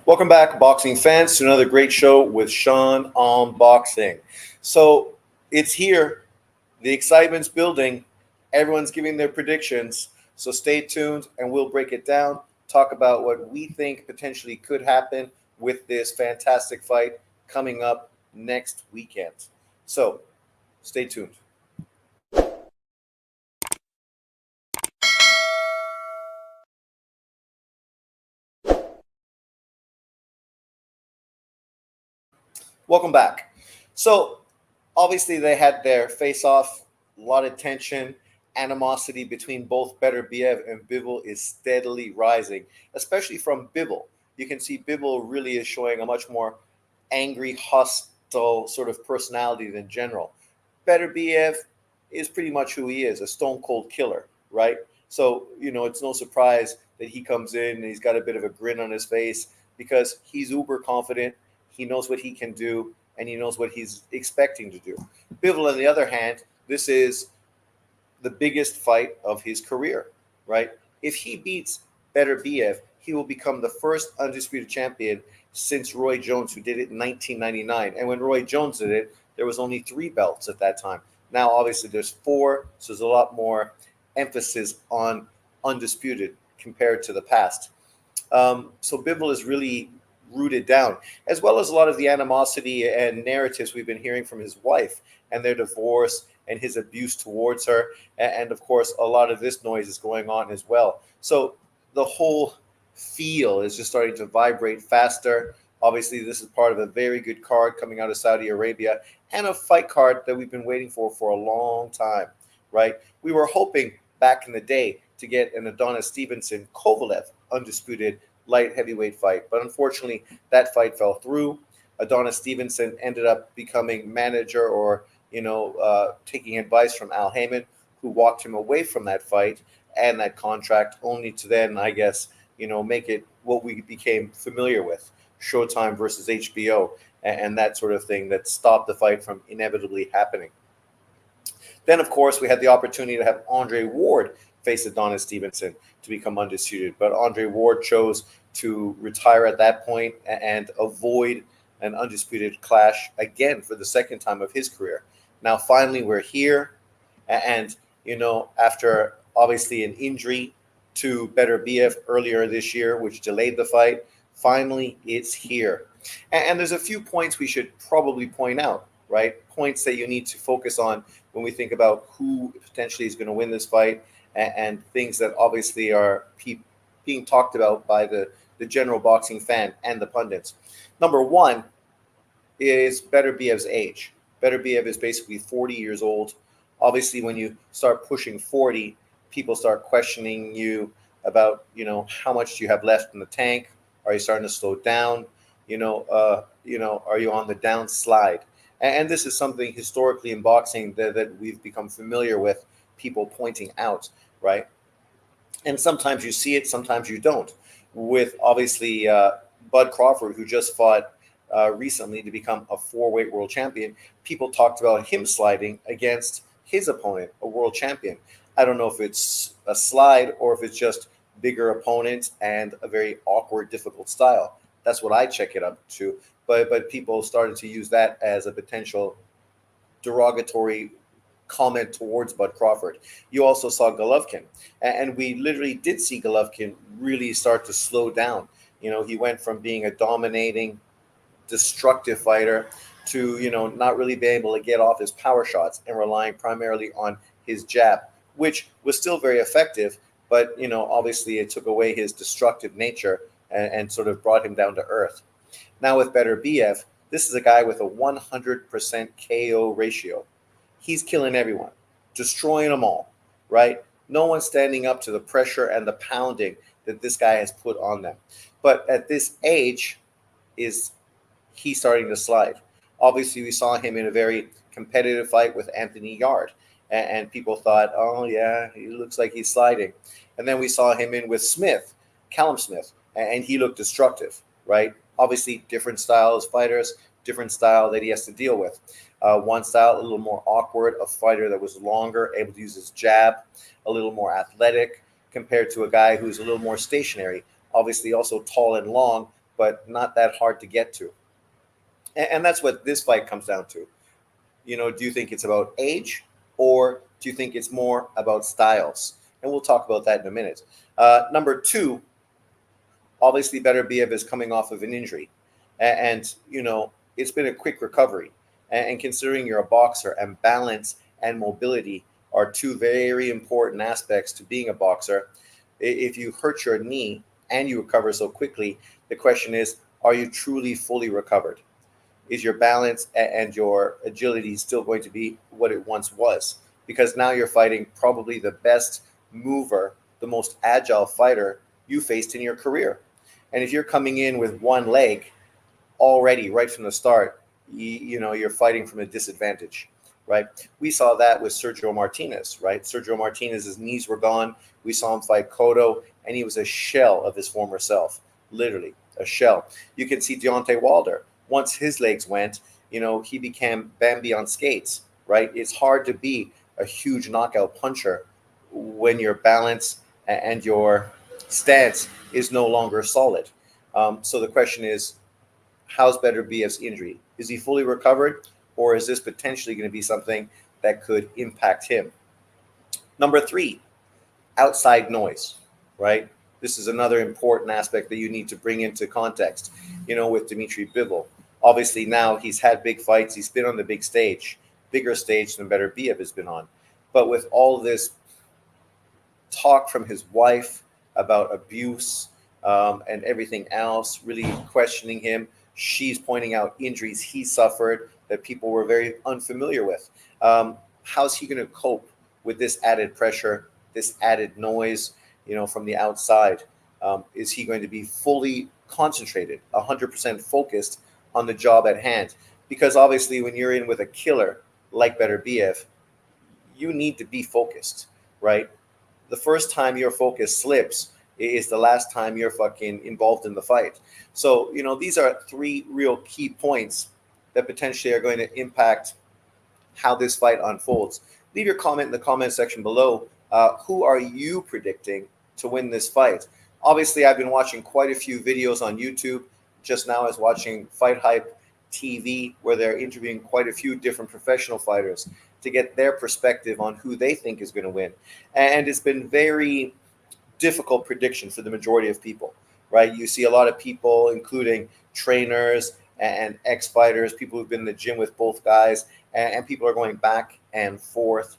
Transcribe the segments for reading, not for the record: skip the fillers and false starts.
Welcome back, boxing fans, to another great show with Sean on boxing. So it's here. The excitement's building. Everyone's giving their predictions. So stay tuned and we'll break it down, talk about what we think potentially could happen with this fantastic fight coming up next weekend. So stay tuned. Welcome back. So obviously they had their face-off, a lot of tension, animosity between both Beterbiev and Bivol is steadily rising, especially from Bivol. You can see Bivol really is showing a much more angry, hostile sort of personality than general. Beterbiev is pretty much who he is, a stone cold killer, right? So, it's no surprise that he comes in and he's got a bit of a grin on his face because he's uber confident. He knows what he can do and he knows what he's expecting to do. Bivol, on the other hand, this is the biggest fight of his career, right? If he beats Beterbiev, he will become the first undisputed champion since Roy Jones, who did it in 1999. And when Roy Jones did it, there was only 3 belts at that time. Now, obviously, there's 4, so there's a lot more emphasis on undisputed compared to the past. So Bivol is really rooted down, as well as a lot of the animosity and narratives we've been hearing from his wife and their divorce and his abuse towards her. And of course, a lot of this noise is going on as well. So the whole feel is just starting to vibrate faster. Obviously, this is part of a very good card coming out of Saudi Arabia and a fight card that we've been waiting for a long time, right? We were hoping back in the day to get an Adonis Stevenson Kovalev undisputed light heavyweight fight, but unfortunately that fight fell through. Adonis Stevenson ended up becoming manager or taking advice from Al Heyman, who walked him away from that fight and that contract, only to then, I guess, make it what we became familiar with, Showtime versus HBO, and that sort of thing that stopped the fight from inevitably happening. Then, of course, we had the opportunity to have Andre Ward face Adonis Stevenson to become undisputed, but Andre Ward chose to retire at that point and avoid an undisputed clash again for the second time of his career. Now, finally, we're here, and after obviously an injury to Beterbiev earlier this year, which delayed the fight, finally it's here. And there's a few points we should probably point out, right? Points that you need to focus on when we think about who potentially is going to win this fight, and things that obviously are being talked about by the general boxing fan and the pundits. Number one is Beterbiev's age. Beterbiev is basically 40 years old. Obviously, when you start pushing 40, people start questioning you about, how much do you have left in the tank? Are you starting to slow down? Are you on the downslide? And this is something historically in boxing that we've become familiar with, people pointing out, right? And sometimes you see it, sometimes you don't. With obviously Bud Crawford, who just fought recently to become a 4-weight world champion, people talked about him sliding against his opponent, a world champion. I don't know if it's a slide or if it's just bigger opponents and a very awkward, difficult style. That's what I check it up to. But people started to use that as a potential derogatory comment towards Bud Crawford. You also saw Golovkin, and we literally did see Golovkin really start to slow down. He went from being a dominating, destructive fighter to not really being able to get off his power shots and relying primarily on his jab, which was still very effective, but obviously it took away his destructive nature and sort of brought him down to earth. Now with Beterbiev, this is a guy with a 100% KO ratio. He's killing everyone, destroying them all, right? No one's standing up to the pressure and the pounding that this guy has put on them. But at this age, is he starting to slide? Obviously, we saw him in a very competitive fight with Anthony Yard, and people thought, oh, yeah, he looks like he's sliding. And then we saw him in with Smith, Callum Smith, and he looked destructive, right? Obviously, different styles, fighters, different style that he has to deal with. One style, a little more awkward, a fighter that was longer, able to use his jab, a little more athletic, compared to a guy who's a little more stationary, obviously also tall and long, but not that hard to get to. And that's what this fight comes down to. Do you think it's about age, or do you think it's more about styles? And we'll talk about that in a minute. Number two, obviously Beterbiev is coming off of an injury, and it's been a quick recovery. And considering you're a boxer, and balance and mobility are two very important aspects to being a boxer. If you hurt your knee and you recover so quickly, the question is, are you truly fully recovered? Is your balance and your agility still going to be what it once was? Because now you're fighting probably the best mover, the most agile fighter you faced in your career. And if you're coming in with one leg already right from the start, you're fighting from a disadvantage, right? We saw that with Sergio Martinez, right? Sergio Martinez's knees were gone. We saw him fight Cotto, and he was a shell of his former self, literally a shell. You can see Deontay Wilder. Once his legs went, he became Bambi on skates, right? It's hard to be a huge knockout puncher when your balance and your stance is no longer solid. So the question is, how's Beterbiev's injury? Is he fully recovered, or is this potentially going to be something that could impact him? Number three, outside noise, right? This is another important aspect that you need to bring into context, with Dmitry Bivol. Obviously, now he's had big fights. He's been on the big stage, bigger stage than Beterbiev has been on. But with all this talk from his wife about abuse and everything else, really questioning him, she's pointing out injuries he suffered that people were very unfamiliar with. How's he going to cope with this added pressure, this added noise, from the outside? Is he going to be fully concentrated, 100% focused on the job at hand? Because obviously when you're in with a killer like Beterbiev, you need to be focused, right? The first time your focus slips is the last time you're fucking involved in the fight. So, these are three real key points that potentially are going to impact how this fight unfolds. Leave your comment in the comment section below. Who are you predicting to win this fight? Obviously, I've been watching quite a few videos on YouTube. Just now I was watching Fight Hype TV, where they're interviewing quite a few different professional fighters to get their perspective on who they think is going to win. And it's been very difficult prediction for the majority of people, right? You see a lot of people, including trainers and ex-fighters, people who've been in the gym with both guys, and people are going back and forth,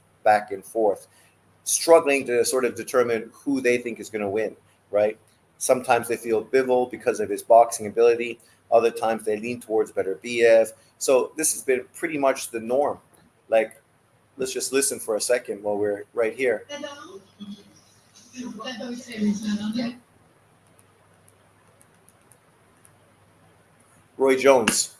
struggling to sort of determine who they think is going to win, right? Sometimes they feel Bivol because of his boxing ability. Other times they lean towards Beterbiev. So this has been pretty much the norm. Like, let's just listen for a second while we're right here. Roy Jones.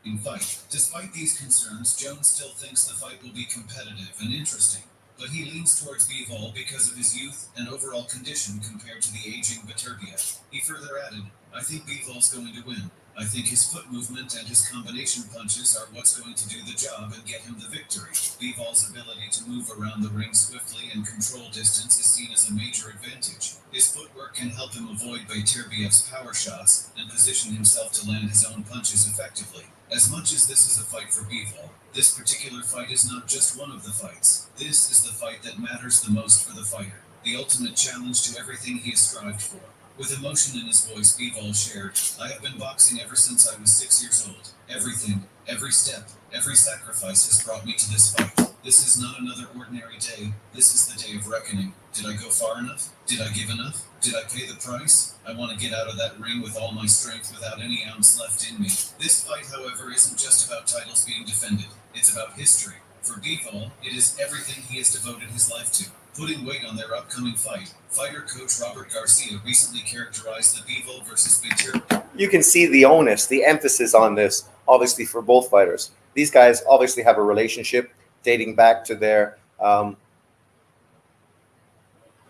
In fight. Despite these concerns, Jones still thinks the fight will be competitive and interesting, but he leans towards Bivol because of his youth and overall condition compared to the aging Beterbiev. He further added, "I think Bivol's going to win. I think his foot movement and his combination punches are what's going to do the job and get him the victory. Bivol's ability to move around the ring swiftly and control distance is seen as a major advantage. His footwork can help him avoid Beterbiev's power shots and position himself to land his own punches effectively. As much as this is a fight for Bivol, this particular fight is not just one of the fights. This is the fight that matters the most for the fighter, the ultimate challenge to everything he has strived for." With emotion in his voice, Bivol shared, "I have been boxing ever since I was 6 years old. Everything, every step, every sacrifice has brought me to this fight. This is not another ordinary day. This is the day of reckoning. Did I go far enough? Did I give enough? Did I pay the price? I want to get out of that ring with all my strength without any ounce left in me." This fight, however, isn't just about titles being defended. It's about history. For Bivol, it is everything he has devoted his life to. Putting weight on their upcoming fight, fighter coach Robert Garcia recently characterized the Bivol versus Beterbiev. You can see the onus, the emphasis on this, obviously, for both fighters. These guys obviously have a relationship dating back to their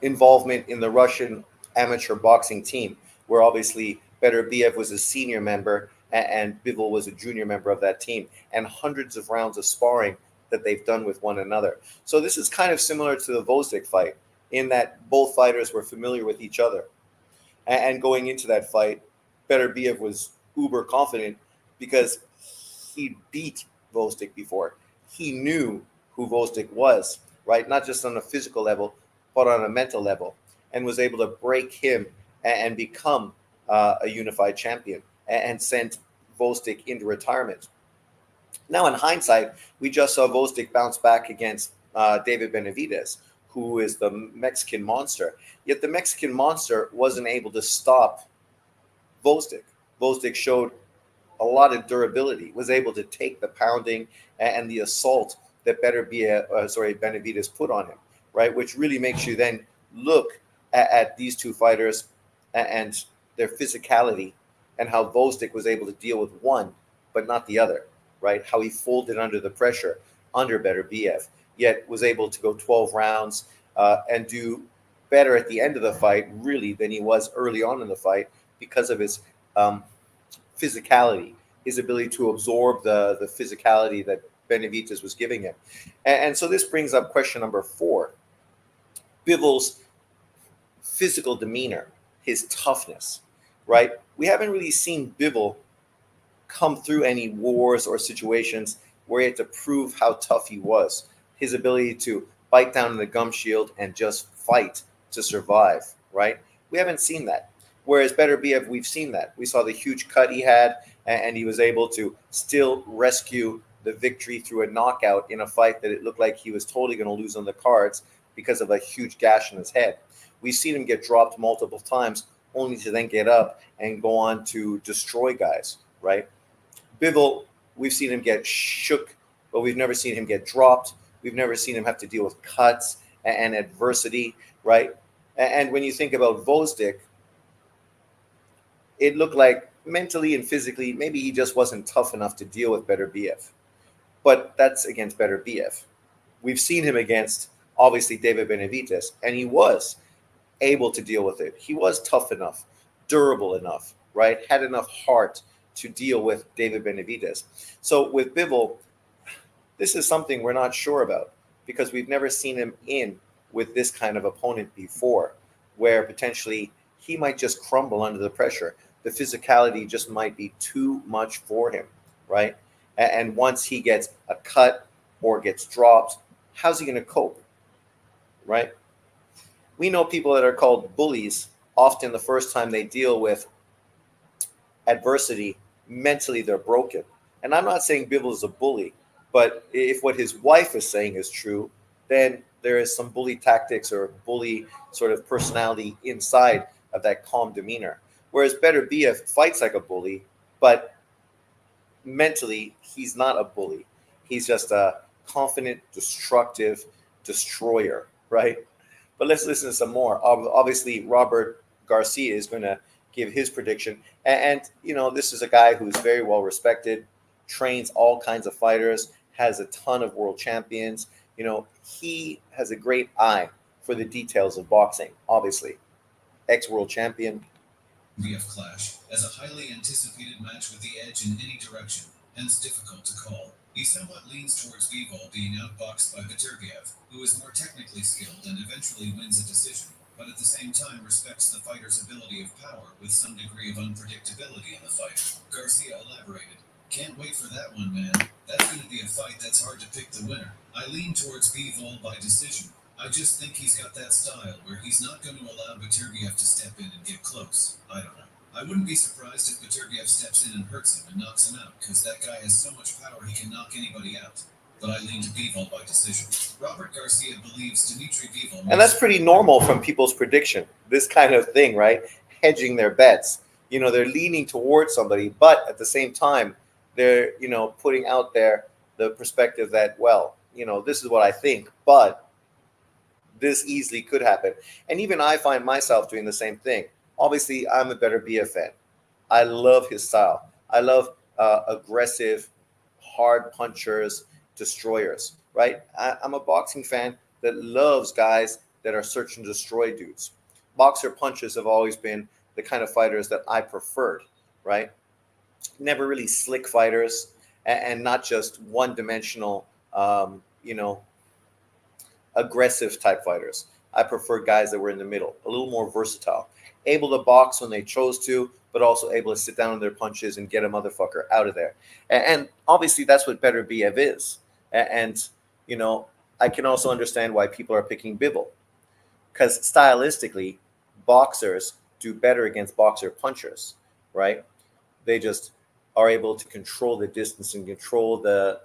involvement in the Russian amateur boxing team, where obviously Beterbiev was a senior member and Bivol was a junior member of that team, and hundreds of rounds of sparring that they've done with one another. So this is kind of similar to the Vosdick fight, in that both fighters were familiar with each other. And going into that fight, Beterbiev was uber confident because he beat Vostik before. He knew who Vostik was, right? Not just on a physical level, but on a mental level, and was able to break him and become a unified champion and sent Vostik into retirement. Now, in hindsight, we just saw Vostik bounce back against David Benavidez, who is the Mexican monster. Yet the Mexican monster wasn't able to stop Vostik. Vostik showed a lot of durability, was able to take the pounding and the assault that Benavidez put on him, right? Which really makes you then look at these two fighters and their physicality and how Vostik was able to deal with one, but not the other, right? How he folded under the pressure under Beterbiev, yet was able to go 12 rounds and do better at the end of the fight, really, than he was early on in the fight because of his physicality, his ability to absorb the physicality that Benavidez was giving him. And so this brings up question number 4. Bivol's physical demeanor, his toughness, right? We haven't really seen Bivol come through any wars or situations where he had to prove how tough he was. His ability to bite down in the gum shield and just fight to survive, right? We haven't seen that. Whereas Beterbiev, we've seen that. We saw the huge cut he had, and he was able to still rescue the victory through a knockout in a fight that it looked like he was totally going to lose on the cards because of a huge gash in his head. We've seen him get dropped multiple times, only to then get up and go on to destroy guys, right? Bivol, we've seen him get shook, but we've never seen him get dropped. We've never seen him have to deal with cuts and adversity, right? And when you think about Vostik, it looked like mentally and physically, maybe he just wasn't tough enough to deal with Beterbiev. But that's against Beterbiev. We've seen him against, obviously, David Benavidez, and he was able to deal with it. He was tough enough, durable enough, right? Had enough heart to deal with David Benavidez. So with Bivol, this is something we're not sure about because we've never seen him in with this kind of opponent before, where potentially he might just crumble under the pressure. The physicality just might be too much for him, right? And once he gets a cut or gets dropped, how's he going to cope, right? We know people that are called bullies. Often the first time they deal with adversity, mentally they're broken. And I'm not saying Bivol is a bully, but if what his wife is saying is true, then there is some bully tactics or bully sort of personality inside of that calm demeanor. Whereas Beterbiev fights like a bully, but mentally he's not a bully. He's just a confident, destructive destroyer, right? But let's listen to some more. Obviously, Robert Garcia is going to give his prediction. And, this is a guy who's very well respected, trains all kinds of fighters, has a ton of world champions. He has a great eye for the details of boxing, obviously. Ex-world champion. BF clash as a highly anticipated match with the edge in any direction, hence difficult to call. He somewhat leans towards Bivol being outboxed by Beterbiev, who is more technically skilled and eventually wins a decision, but at the same time respects the fighter's ability of power with some degree of unpredictability in the fight. Garcia elaborated, "Can't wait for that one, man. That's going to be a fight that's hard to pick the winner. I lean towards Bivol by decision. I just think he's got that style where he's not going to allow Beterbiev to step in and get close. I don't know. I wouldn't be surprised if Beterbiev steps in and hurts him and knocks him out, because that guy has so much power he can knock anybody out. But I lean to Bivol by decision." Robert Garcia believes Dimitri Bivol... And that's pretty normal from people's prediction. This kind of thing, right? Hedging their bets. They're leaning towards somebody, but at the same time, they're, putting out there the perspective that, well, this is what I think, but this easily could happen. And even I find myself doing the same thing. Obviously, I'm a Beterbiev fan. I love his style. I love aggressive, hard punchers, destroyers, right? I'm a boxing fan that loves guys that are search and destroy dudes. Boxer punches have always been the kind of fighters that I preferred, right? Never really slick fighters and not just one-dimensional, aggressive type fighters. I prefer guys that were in the middle, a little more versatile. able to box when they chose to, but also able to sit down on their punches and get a motherfucker out of there. And obviously, that's what Beterbiev is. And, you know, I can also understand why people are picking Bivol, because stylistically, boxers do better against boxer punchers, right? They just are able to control the distance and control the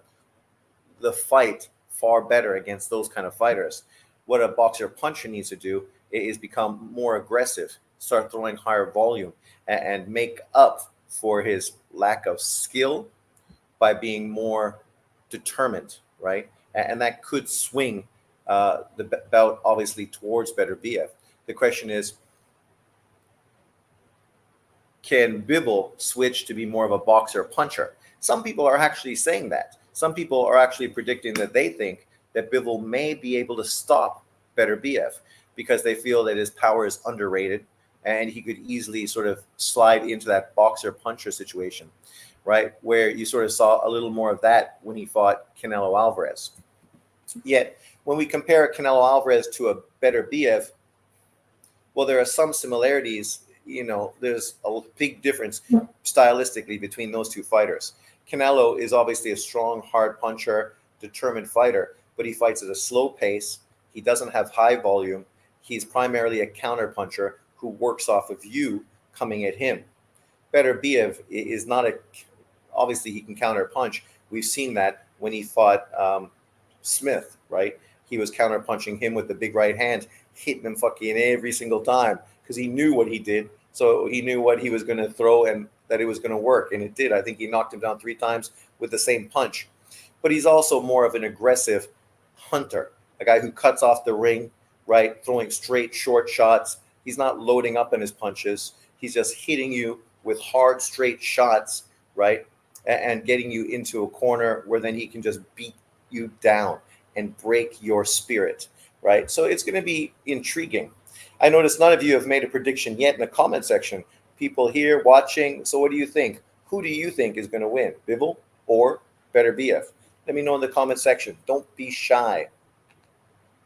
fight far better against those kind of fighters. What a boxer puncher needs to do is become more aggressive, start throwing higher volume, and make up for his lack of skill by being more determined, right? And that could swing the bout obviously towards Beterbiev. The question is, can Bivol switch to be more of a boxer puncher? Some people are actually saying that. Some people are actually predicting that they think that Bivol may be able to stop Beterbiev because they feel that his power is underrated and he could easily sort of slide into that boxer puncher situation, right? Where you sort of saw a little more of that when he fought Canelo Alvarez. Yet, when we compare Canelo Alvarez to a Beterbiev, well, there are some similarities. You know, there's a big difference stylistically between those two fighters. Canelo is obviously a strong, hard puncher, determined fighter, but he fights at a slow pace. He doesn't have high volume. He's primarily a counter puncher who works off of you coming at him. Beterbiev is not a, obviously he can counter punch. We've seen that when he fought Smith, right? He was counter punching him with the big right hand, hitting him fucking every single time because he knew what he did. So he knew what he was going to throw and that it was going to work. And it did. I think he knocked him down 3 times with the same punch. But he's also more of an aggressive hunter, a guy who cuts off the ring, right? Throwing straight, short shots. He's not loading up in his punches. He's just hitting you with hard, straight shots, right? And getting you into a corner where then he can just beat you down and break your spirit, right? So it's going to be intriguing. I notice none of you have made a prediction yet in the comment section. People here watching. So what do you think? Who do you think is going to win, Bivol or Beterbiev? Let me know in the comment section. Don't be shy.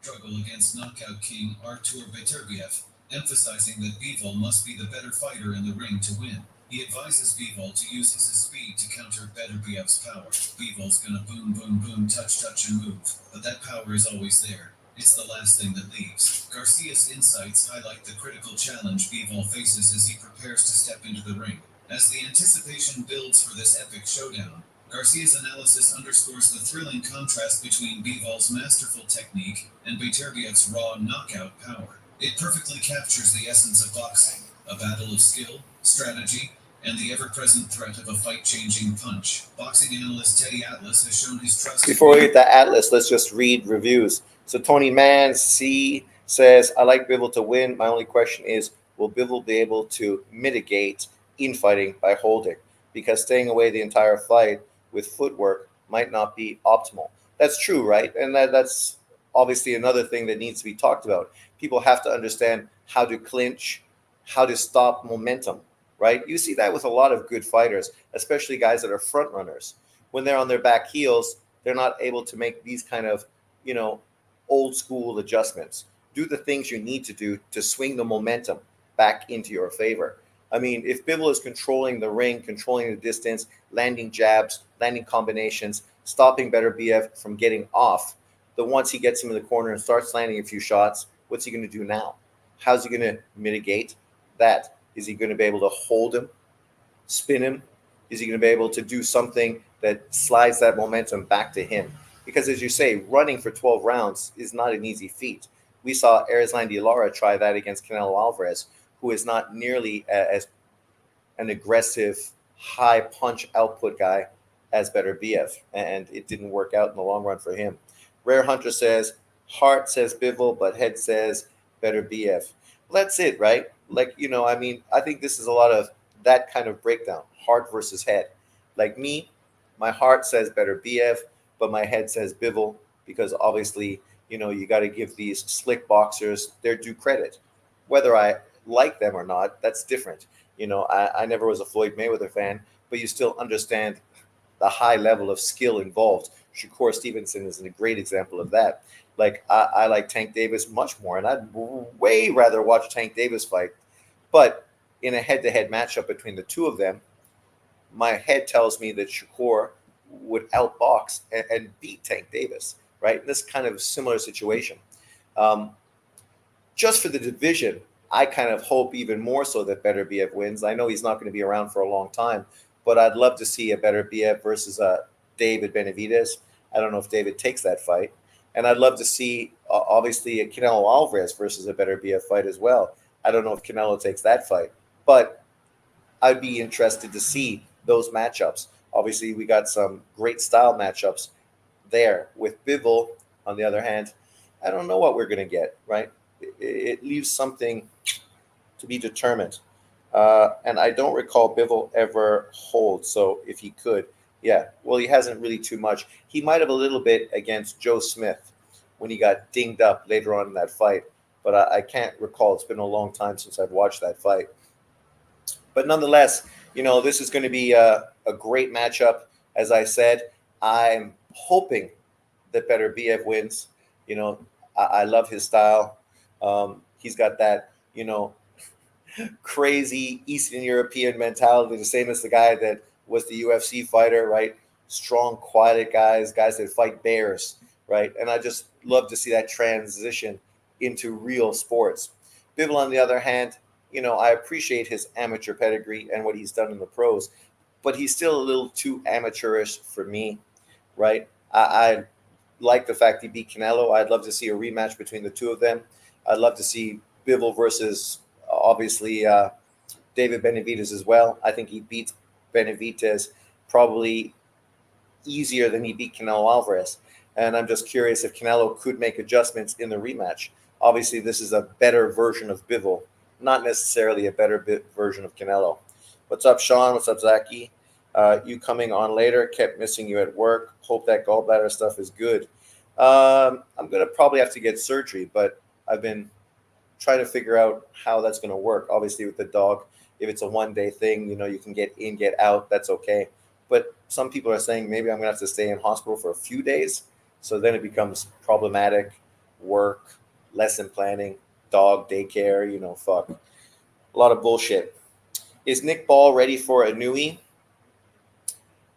Struggle against knockout king Artur Beterbiev, emphasizing that Bivol must be the better fighter in the ring to win. He advises Bivol to use his speed to counter Beterbiev's power. Bivol's gonna boom, boom, boom, touch, touch, and move, but that power is always there. It's the last thing that leaves. Garcia's insights highlight the critical challenge Bivol faces as he prepares to step into the ring. As the anticipation builds for this epic showdown, Garcia's analysis underscores the thrilling contrast between Bivol's masterful technique and Beterbiev's raw knockout power. It perfectly captures the essence of boxing, a battle of skill, strategy, and the ever-present threat of a fight-changing punch. Boxing analyst Teddy Atlas has shown his trust. Before we get to Atlas, let's just read reviews. So Tony Mann C says, I like Bivol to win. My only question is, will Bivol be able to mitigate infighting by holding? Because staying away the entire fight with footwork might not be optimal. That's true, right? And that's obviously another thing that needs to be talked about. People have to understand how to clinch, how to stop momentum, right? You see that with a lot of good fighters, especially guys that are front runners. When they're on their back heels, they're not able to make these kind of, old school adjustments. Do the things you need to do to swing the momentum back into your favor. I mean, if Bivol is controlling the ring, controlling the distance, landing jabs, landing combinations, stopping Beterbiev from getting off, then once he gets him in the corner and starts landing a few shots, what's he going to do now? How's he going to mitigate that? Is he going to be able to hold him, spin him? Is he going to be able to do something that slides that momentum back to him? Because as you say, running for 12 rounds is not an easy feat. We saw Erislandy Lara try that against Canelo Alvarez, who is not nearly as an aggressive, high punch output guy as Beterbiev, and it didn't work out in the long run for him. Rare Hunter says, heart says Bivol, but head says Beterbiev. Well, that's it, right? I think this is a lot of that kind of breakdown, heart versus head. Like me, my heart says Beterbiev, but my head says Bivol, because obviously, you got to give these slick boxers their due credit. Whether I like them or not, that's different. I never was a Floyd Mayweather fan, but you still understand the high level of skill involved. Shakur Stevenson is a great example of that. Like, I like Tank Davis much more, and I'd way rather watch Tank Davis fight. But in a head-to-head matchup between the two of them, my head tells me that Shakur would outbox and beat Tank Davis, right? In this kind of similar situation. Um, just for the division, I kind of hope even more so that Beterbiev wins. I know he's not going to be around for a long time, but I'd love to see a Beterbiev versus David Benavidez. I don't know if David takes that fight. And I'd love to see, obviously, a Canelo Alvarez versus a Beterbiev fight as well. I don't know if Canelo takes that fight, but I'd be interested to see those matchups. Obviously, we got some great style matchups there. With Bivol, on the other hand, I don't know what we're going to get, right? It leaves something to be determined. And I don't recall Bivol ever hold. So if he could, yeah, well, he hasn't really too much. He might have a little bit against Joe Smith when he got dinged up later on in that fight. But I can't recall. It's been a long time since I've watched that fight. But nonetheless, this is going to be a great matchup. As I said, I'm hoping that Beterbiev wins. I love his style. He's got that, crazy Eastern European mentality, the same as the guy that was the UFC fighter, right? Strong, quiet guys that fight bears, right? And I just love to see that transition into real sports. Bivol, on the other hand, I appreciate his amateur pedigree and what he's done in the pros, but he's still a little too amateurish for me, right? I like the fact he beat Canelo. I'd love to see a rematch between the two of them. I'd love to see Bivol versus obviously David Benavidez as well. I think he beats Benavidez probably easier than he beat Canelo Alvarez. And I'm just curious if Canelo could make adjustments in the rematch. Obviously, this is a better version of Bivol, not necessarily a better version of Canelo. What's up, Sean? What's up, Zaki? You coming on later. Kept missing you at work. Hope that gallbladder stuff is good. I'm going to probably have to get surgery, but I've been trying to figure out how that's going to work. Obviously, with the dog, if it's a one-day thing, you can get in, get out. That's okay. But some people are saying maybe I'm going to have to stay in hospital for a few days. So then it becomes problematic. Work, lesson planning, dog daycare, fuck. A lot of bullshit. Is Nick Ball ready for a Nui?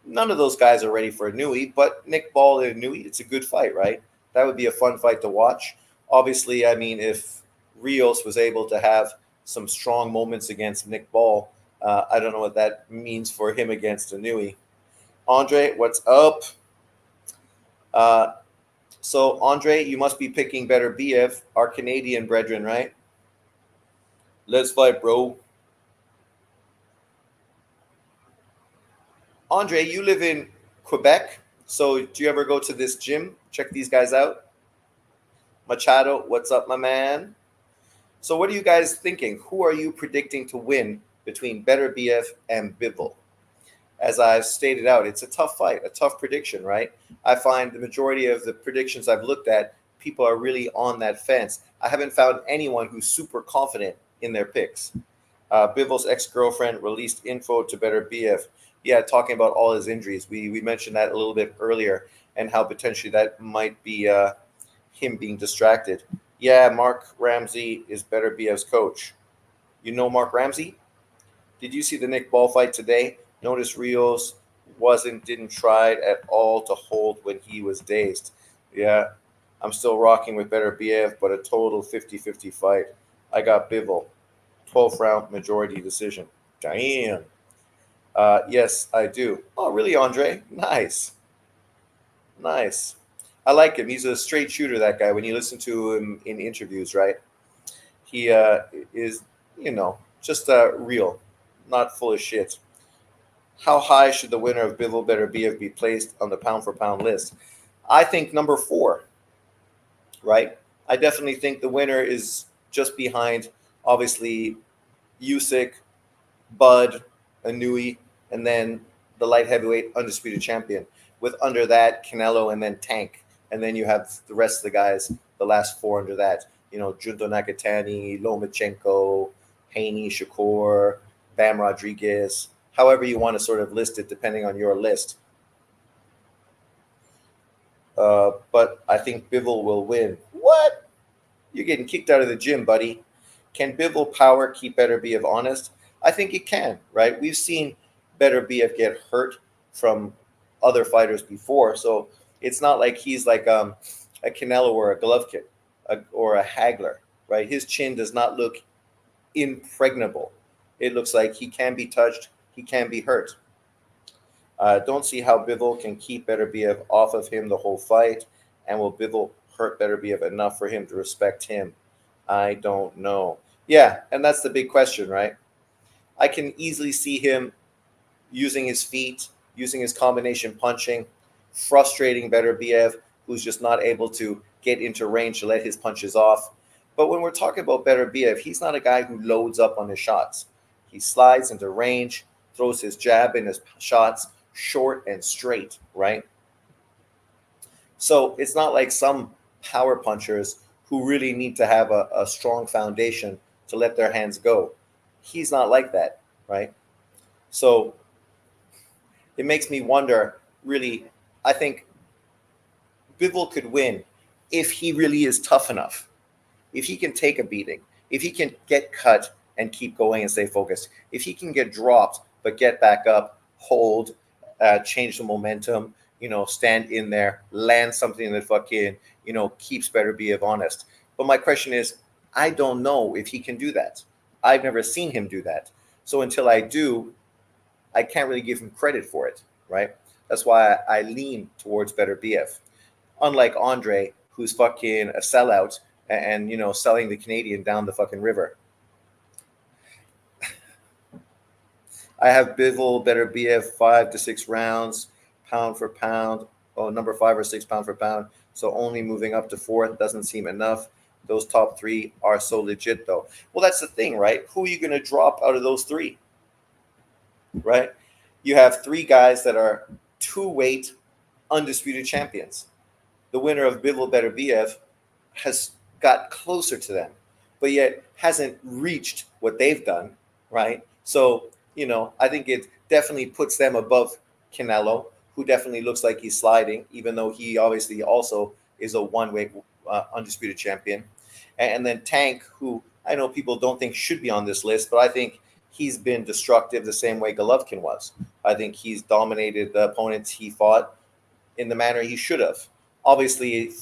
None of those guys are ready for a Nui, but Nick Ball and a Nui, it's a good fight, right? That would be a fun fight to watch. Obviously, I mean, if Rios was able to have some strong moments against Nick Ball, I don't know what that means for him against a Nui. Andre, what's up? So, Andre, you must be picking Beterbiev, our Canadian brethren, right? Let's fight, bro. Andre, you live in Quebec, so do you ever go to this gym? Check these guys out. Machado, what's up, my man? So what are you guys thinking? Who are you predicting to win between Beterbiev and Bivol? As I've stated out, it's a tough fight, a tough prediction, right? I find the majority of the predictions I've looked at, people are really on that fence. I haven't found anyone who's super confident in their picks. Bivol's ex-girlfriend released info to Beterbiev. Yeah, talking about all his injuries. We mentioned that a little bit earlier and how potentially that might be him being distracted. Yeah, Mark Ramsey is Beterbiev's coach. You know Mark Ramsey? Did you see the Nick Ball fight today? Notice Rios didn't try at all to hold when he was dazed. Yeah, I'm still rocking with Beterbiev, but a total 50-50 fight. I got Bivol. 12th round majority decision. Damn. Yes, I do. Oh, really, Andre? Nice. Nice. I like him. He's a straight shooter, that guy. When you listen to him in interviews, right? He is, just real, not full of shit. How high should the winner of Bivol Beterbiev be placed on the pound-for-pound list? I think number 4, right? I definitely think the winner is just behind, obviously, Usyk, Bud, Anui, and then the light heavyweight undisputed champion. With under that, Canelo, and then Tank. And then you have the rest of the guys, the last 4 under that. Junto Nakatani, Lomachenko, Haney, Shakur, Bam Rodriguez, however you want to sort of list it, depending on your list. But I think Bivol will win. What? You're getting kicked out of the gym, buddy. Can Bivol power keep Beterbiev honest? I think it can, right? We've seen Beterbiev get hurt from other fighters before, so it's not like he's like a Canelo or a Golovkin or a Hagler, right? His chin does not look impregnable. It looks like he can be touched, he can be hurt. Don't see how Bivol can keep Beterbiev off of him the whole fight, and will Bivol hurt Beterbiev enough for him to respect him? I don't know. Yeah, and that's the big question, right? I can easily see him using his feet, using his combination punching, frustrating Beterbiev, who's just not able to get into range to let his punches off. But when we're talking about Beterbiev, he's not a guy who loads up on his shots. He slides into range, throws his jab and his shots short and straight, right? So it's not like some power punchers who really need to have a strong foundation to let their hands go. He's not like that, right? So it makes me wonder, really, I think Bivol could win if he really is tough enough, if he can take a beating, if he can get cut and keep going and stay focused, if he can get dropped but get back up, hold, change the momentum, stand in there, land something that fucking, keeps Beterbiev honest. But my question is, I don't know if he can do that. I've never seen him do that. So until I do, I can't really give him credit for it, right? That's why I lean towards Beterbiev. Unlike Andre, who's fucking a sellout and selling the Canadian down the fucking river. I have Bivol, Beterbiev, 5 to 6 rounds, pound for pound. Oh, number 5 or 6 pound for pound. So only moving up to 4th doesn't seem enough. Those top 3 are so legit, though. Well, that's the thing, right? Who are you going to drop out of those 3? Right? You have 3 guys that are 2-weight undisputed champions. The winner of Bivol Beterbiev has got closer to them, but yet hasn't reached what they've done, right? So, I think it definitely puts them above Canelo, who definitely looks like he's sliding, even though he obviously also is a one-weight undisputed champion. And then Tank, who I know people don't think should be on this list, but I think he's been destructive the same way Golovkin was. I think he's dominated the opponents he fought in the manner he should have. Obviously,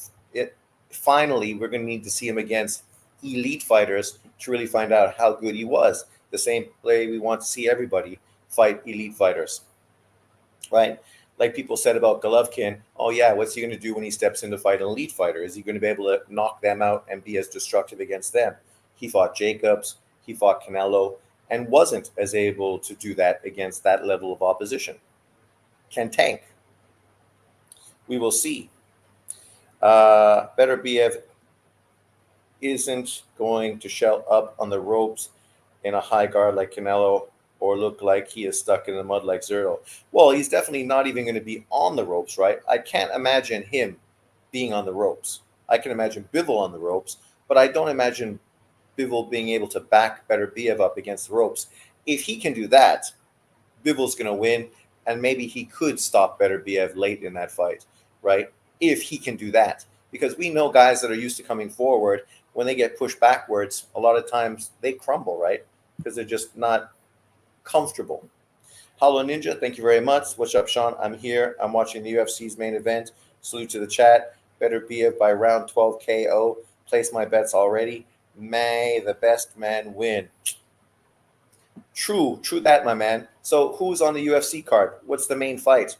finally, we're going to need to see him against elite fighters to really find out how good he was. The same way we want to see everybody fight elite fighters, right? Like people said about Golovkin, oh yeah, what's he going to do when he steps in to fight an elite fighter? Is he going to be able to knock them out and be as destructive against them? He fought Jacobs, he fought Canelo, and wasn't as able to do that against that level of opposition. Can Tank? We will see. Beterbiev isn't going to shell up on the ropes in a high guard like Canelo or look like he is stuck in the mud like Zerto. Well, he's definitely not even going to be on the ropes, right? I can't imagine him being on the ropes. I can imagine Bivol on the ropes, but I don't imagine Bivol being able to back Beterbiev up against the ropes. If he can do that, Bivol's going to win, and maybe he could stop Beterbiev late in that fight, right? If he can do that. Because we know guys that are used to coming forward, when they get pushed backwards, a lot of times they crumble, right? Because they're just not comfortable. Hello Ninja, thank you very much. What's up, Sean? I'm here. I'm watching the UFC's main event. Salute to the chat. Beterbiev by round 12 KO. Place my bets already. May the best man win. True that, my man. So who's on the UFC card? What's the main fight?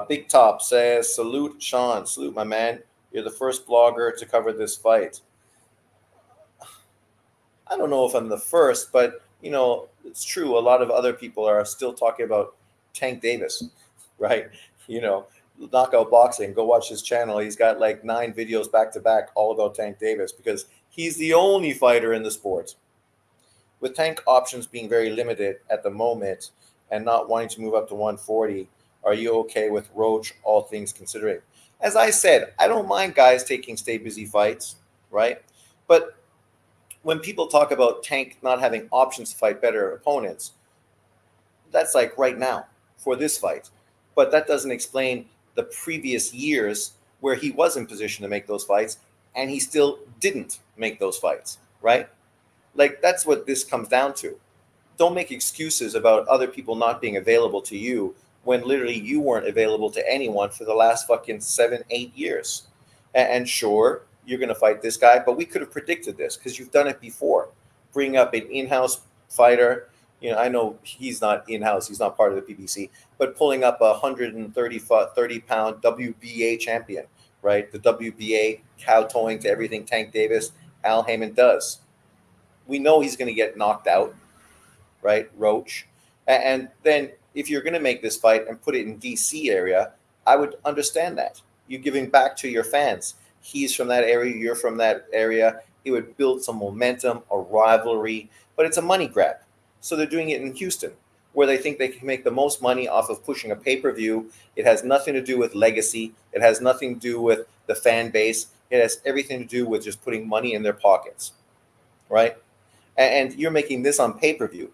Big Top says, salute, Sean. Salute, my man. You're the first blogger to cover this fight. I don't know if I'm the first, but, it's true. A lot of other people are still talking about Tank Davis, right? Knockout Boxing. Go watch his channel. He's got like 9 videos back to back all about Tank Davis because he's the only fighter in the sport. With Tank options being very limited at the moment and not wanting to move up to 140, are you okay with Roach, all things considering? As I said, I don't mind guys taking stay busy fights, right? But when people talk about Tank not having options to fight better opponents, that's like right now for this fight. But that doesn't explain the previous years where he was in position to make those fights and he still didn't make those fights, right? Like that's what this comes down to. Don't make excuses about other people not being available to you when literally you weren't available to anyone for the last fucking 7, 8 years. And sure, you're gonna fight this guy, but we could have predicted this because you've done it before. Bring up an in-house fighter. I know he's not in-house; he's not part of the PBC, but pulling up a 130 pound WBA champion, right? The WBA kowtowing to everything Tank Davis, Al Heyman does. We know he's going to get knocked out, right? Roach. And then if you're going to make this fight and put it in DC area, I would understand that. You're giving back to your fans. He's from that area, you're from that area. It would build some momentum, a rivalry, but it's a money grab. So they're doing it in Houston, where they think they can make the most money off of pushing a pay-per-view. It has nothing to do with legacy. It has nothing to do with the fan base. It has everything to do with just putting money in their pockets, right? And you're making this on pay-per-view.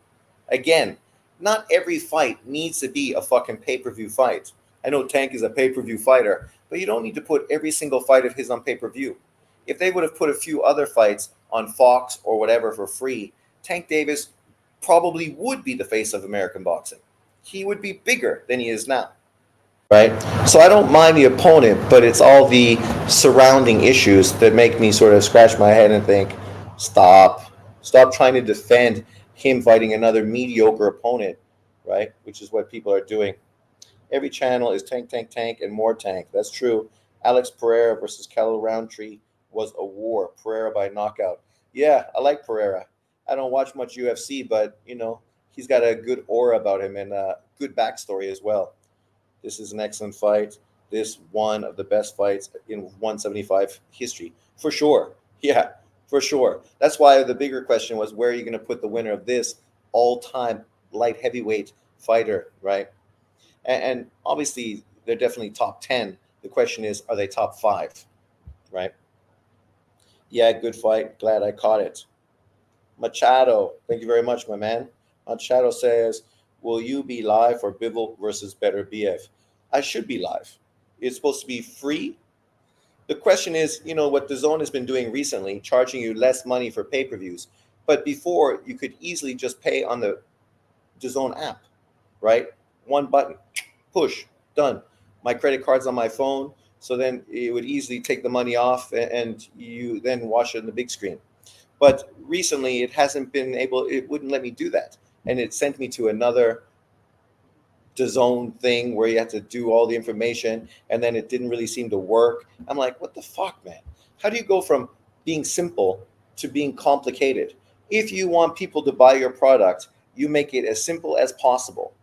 Again, not every fight needs to be a fucking pay-per-view fight. I know Tank is a pay-per-view fighter, but you don't need to put every single fight of his on pay-per-view. If they would have put a few other fights on Fox or whatever for free, Tank Davis probably would be the face of American boxing. He would be bigger than he is now. Right? So I don't mind the opponent, but it's all the surrounding issues that make me sort of scratch my head and think, stop. Stop trying to defend him fighting another mediocre opponent, right? Which is what people are doing. Every channel is tank, tank, tank, and more tank. That's true. Alex Pereira versus Kelly Roundtree was a war. Pereira by knockout. Yeah, I like Pereira. I don't watch much UFC, but he's got a good aura about him and a good backstory as well. This is an excellent fight. This one of the best fights in 175 history, for sure. Yeah, for sure. That's why the bigger question was, where are you going to put the winner of this all-time light heavyweight fighter, right? And obviously, they're definitely top 10. The question is, are they top 5, right? Yeah, good fight. Glad I caught it. Machado, thank you very much, my man. Machado says, will you be live for Bivol versus Beterbiev? I should be live. It's supposed to be free. The question is, what the Zone has been doing recently, charging you less money for pay-per-views. But before, you could easily just pay on the Zone app, right? One button, push, done. My credit card's on my phone, so then it would easily take the money off and you then watch it on the big screen. But recently, it hasn't been able. It wouldn't let me do that, and it sent me to another DAZN thing where you had to do all the information, and then it didn't really seem to work. I'm like, what the fuck, man? How do you go from being simple to being complicated? If you want people to buy your product, you make it as simple as possible,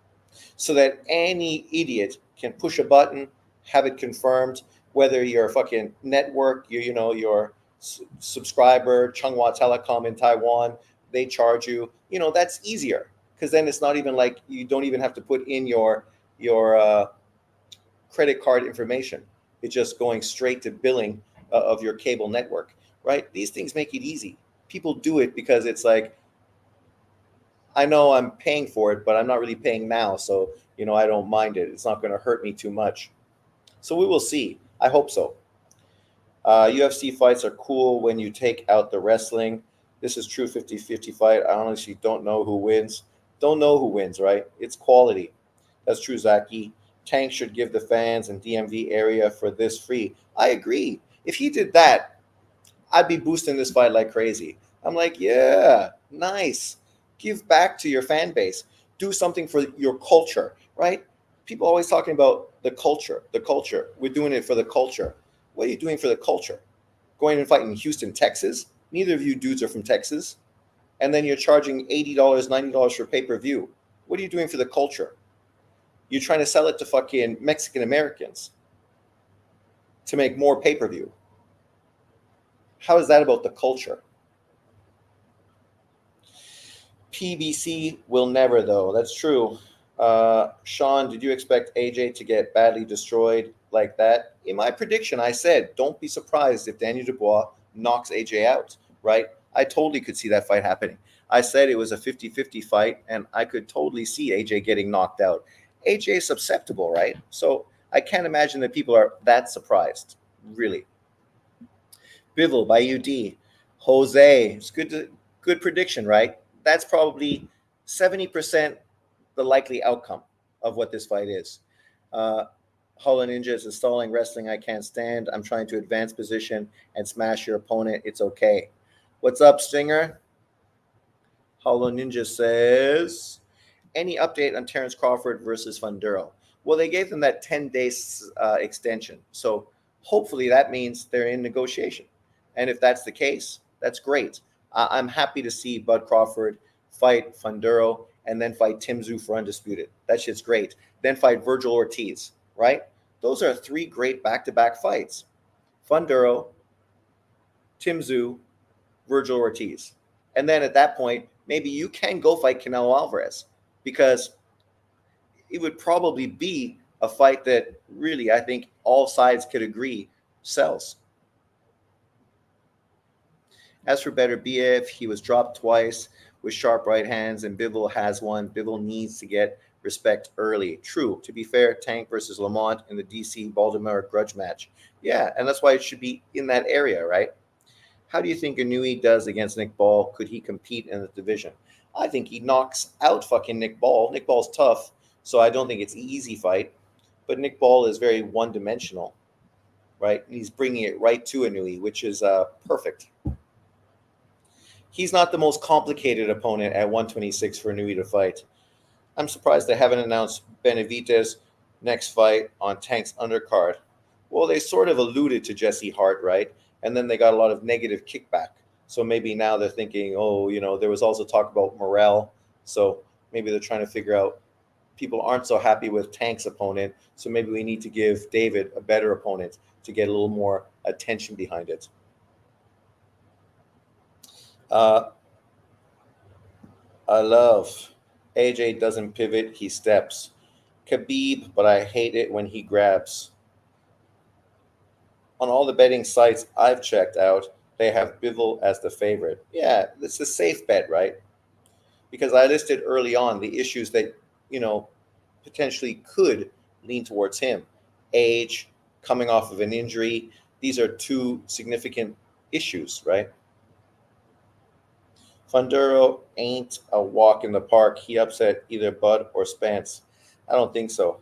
so that any idiot can push a button, have it confirmed. Whether you're a fucking network, your subscriber, Chunghwa Telecom in Taiwan, they charge you. That's easier because then it's not even like you don't even have to put in your credit card information. It's just going straight to billing of your cable network, right? These things make it easy. People do it because it's like, I know I'm paying for it, but I'm not really paying now, so I don't mind it. It's not going to hurt me too much. So we will see. I hope so. UFC fights are cool when you take out the wrestling. This is true 50-50 fight. I honestly don't know who wins. Don't know who wins, right? It's quality. That's true, Zaki. Tank should give the fans in DMV area for this free. I agree. If he did that, I'd be boosting this fight like crazy. I'm like, yeah, nice. Give back to your fan base. Do something for your culture, right? People always talking about the culture, the culture. We're doing it for the culture. What are you doing for the culture? Going and fighting in Houston, Texas? Neither of you dudes are from Texas. And then you're charging $80, $90 for pay-per-view. What are you doing for the culture? You're trying to sell it to fucking Mexican Americans to make more pay-per-view. How is that about the culture? PBC will never, though. That's true. Sean, did you expect AJ to get badly destroyed like that? In my prediction, I said, don't be surprised if Daniel Dubois knocks AJ out, right? I totally could see that fight happening. I said it was a 50-50 fight, and I could totally see AJ getting knocked out. AJ is susceptible, right? So I can't imagine that people are that surprised, really. Bivol by UD. Jose, it's good prediction, right? That's probably 70% the likely outcome of what this fight is. Uh, Hollow Ninja is installing wrestling I can't stand. I'm trying to advance position and smash your opponent. It's okay. What's up, Stinger? Hollow Ninja says, any update on Terrence Crawford versus Funduro? Well, they gave them that 10 days extension. So hopefully that means they're in negotiation. And if that's the case, that's great. I'm happy to see Bud Crawford fight Funduro and then fight Tim Tszyu for undisputed. That shit's great. Then fight Virgil Ortiz, right? Those are three great back-to-back fights. Funduro, Tim Tszyu, Virgil Ortiz. And then at that point, maybe you can go fight Canelo Alvarez, because it would probably be a fight that really, I think, all sides could agree sells. As for Beterbiev, he was dropped twice with sharp right hands, and Bivol has one. Bivol needs to get respect early. True. To be fair, Tank versus Lamont in the DC Baltimore grudge match. Yeah, and that's why it should be in that area, right? How do you think Inouye does against Nick Ball? Could he compete in the division? I think he knocks out fucking Nick Ball. Nick Ball's tough, so I don't think it's an easy fight. But Nick Ball is very one-dimensional, right? He's bringing it right to Inouye, which is perfect. He's not the most complicated opponent at 126 for Inouye to fight. I'm surprised they haven't announced Benavidez' next fight on Tank's undercard. Well, they sort of alluded to Jesse Hart, right? And then they got a lot of negative kickback. So maybe now they're thinking, oh, there was also talk about Morrell. So maybe they're trying to figure out, people aren't so happy with Tank's opponent. So maybe we need to give David a better opponent to get a little more attention behind it. I love AJ doesn't pivot, he steps. Khabib, but I hate it when he grabs. On all the betting sites I've checked out, they have Bivol as the favorite. Yeah, it's a safe bet, right? Because I listed early on the issues that, potentially could lean towards him. Age, coming off of an injury. These are two significant issues, right? Funduro ain't a walk in the park. He upset either Bud or Spence. I don't think so.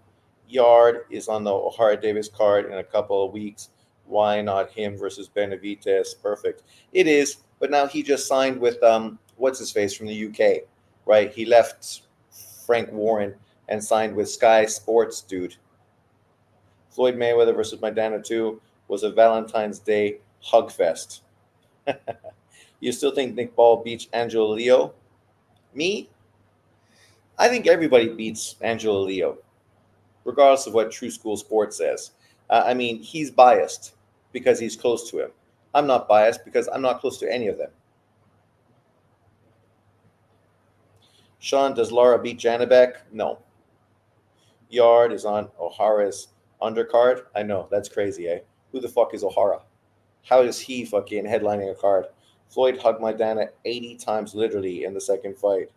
Yard is on the O'Hara Davis card in a couple of weeks. Why not him versus Benavidez? Perfect. It is, but now he just signed with what's his face from the UK, right? He left Frank Warren and signed with Sky Sports, dude. Floyd Mayweather versus Maidana 2 was a Valentine's Day hug fest. You still think Nick Ball beats Angelo Leo? Me? I think everybody beats Angelo Leo, regardless of what True School Sports says. He's biased because he's close to him. I'm not biased because I'm not close to any of them. Sean, does Lara beat Janibek? No. Yard is on O'Hara's undercard. I know, that's crazy, eh? Who the fuck is O'Hara? How is he fucking headlining a card? Floyd hugged Maidana 80 times literally in the second fight.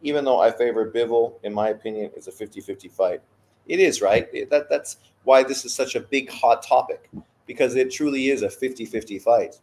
Even though I favor Bivol, in my opinion, it's a 50-50 fight. It is, right? That's why this is such a big, hot topic, because it truly is a 50-50 fight.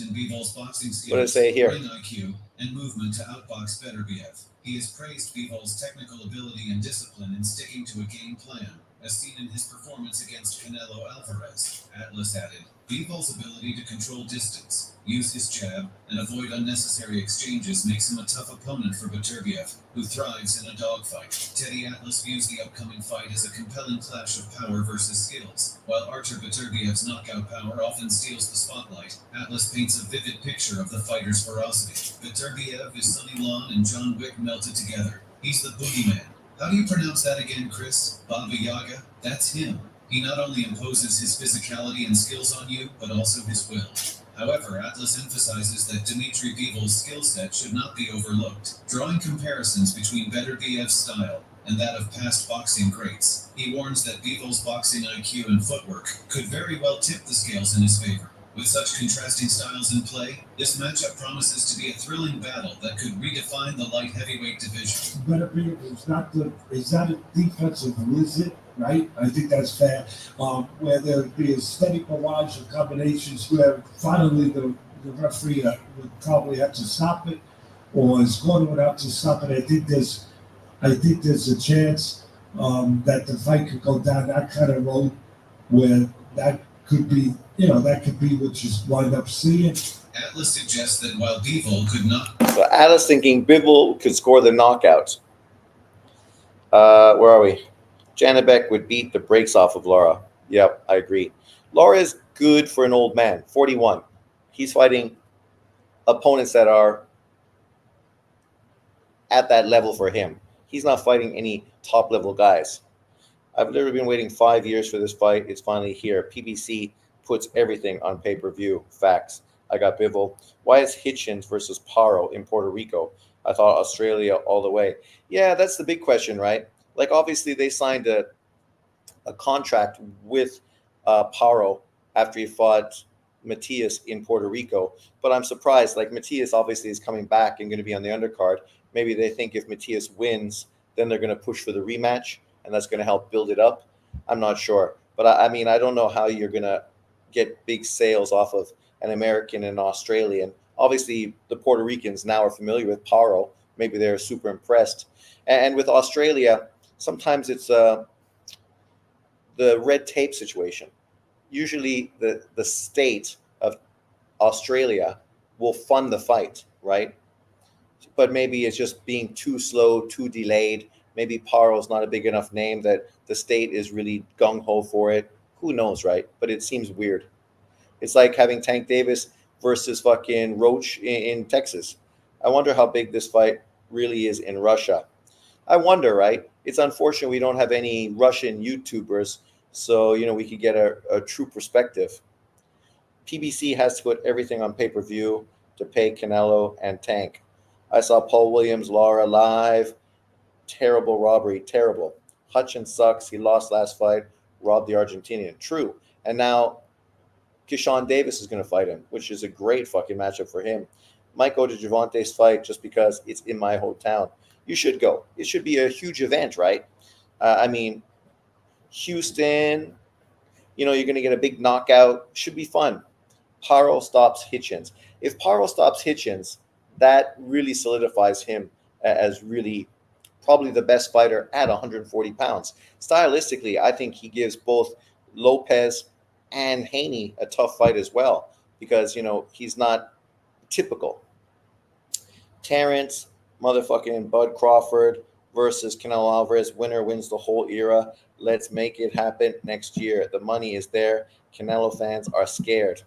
In Bivol's boxing skills, what does it say here? Ring IQ, and movement to outbox Beterbiev. He has praised Bivol's technical ability and discipline in sticking to a game plan, as seen in his performance against Canelo Alvarez. Atlas added, Bivol's ability to control distance, use his jab, and avoid unnecessary exchanges makes him a tough opponent for Beterbiev, who thrives in a dogfight. Teddy Atlas views the upcoming fight as a compelling clash of power versus skills. While Artur Beterbiev's knockout power often steals the spotlight, Atlas paints a vivid picture of the fighter's ferocity. Beterbiev is Sonny Lon and John Wick melted together. He's the boogeyman. How do you pronounce that again, Chris? Baba Yaga? That's him. He not only imposes his physicality and skills on you, but also his will. However, Atlas emphasizes that Dmitry Bivol's skill set should not be overlooked, drawing comparisons between Beterbiev's style and that of past boxing greats. He warns that Bivol's boxing IQ and footwork could very well tip the scales in his favor. With such contrasting styles in play, this matchup promises to be a thrilling battle that could redefine the light heavyweight division. Beterbiev is not a defensive wizard, right? I think that's fair. Where there'll be a steady barrage of combinations where finally the the referee would probably have to stop it, or his corner would have to stop it. I think there's a chance that the fight could go down that kind of road where that could be, that could be what you wind up seeing. Atlas suggests that while Bivol could not. So Atlas thinking Bivol could score the knockout. Where are we? Janabek would beat the brakes off of Lara. Yep, I agree. Lara is good for an old man, 41. He's fighting opponents that are at that level for him. He's not fighting any top level guys. I've literally been waiting 5 years for this fight. It's finally here. PBC puts everything on pay-per-view. Facts. I got Bivol. Why is Hitchens versus Paro in Puerto Rico? I thought Australia all the way. Yeah, that's the big question, right? Like, obviously, they signed a contract with Paro after he fought Matias in Puerto Rico. But I'm surprised. Like, Matias obviously is coming back and going to be on the undercard. Maybe they think if Matias wins, then they're going to push for the rematch, and that's going to help build it up. I'm not sure. But, I mean, I don't know how you're going to get big sales off of an American and Australian. Obviously, the Puerto Ricans now are familiar with Paro. Maybe they're super impressed. And with Australia, sometimes it's the red tape situation. Usually the state of Australia will fund the fight, right? But maybe it's just being too slow, too delayed. Maybe Paro's not a big enough name that the state is really gung-ho for it. Who knows, right? But it seems weird. It's like having Tank Davis versus fucking Roach in Texas. I wonder how big this fight really is in Russia. I wonder, right? It's unfortunate we don't have any Russian YouTubers, so we could get a true perspective. PBC has to put everything on pay-per-view to pay Canelo and Tank. I saw Paul Williams, Lara live. Terrible robbery, terrible. Hutchins sucks. He lost last fight, robbed the Argentinian. True. And now Keyshawn Davis is going to fight him, which is a great fucking matchup for him. Might go to Javante's fight just because it's in my hometown. You should go. It should be a huge event, right? I mean, Houston, you're going to get a big knockout. Should be fun. Paro stops Hitchens. If Paro stops Hitchens, that really solidifies him as really probably the best fighter at 140 pounds. Stylistically, I think he gives both Lopez and Haney a tough fight as well because, he's not typical. Terrence, motherfucking Bud Crawford versus Canelo Alvarez. Winner wins the whole era. Let's make it happen next year. The money is there. Canelo fans are scared.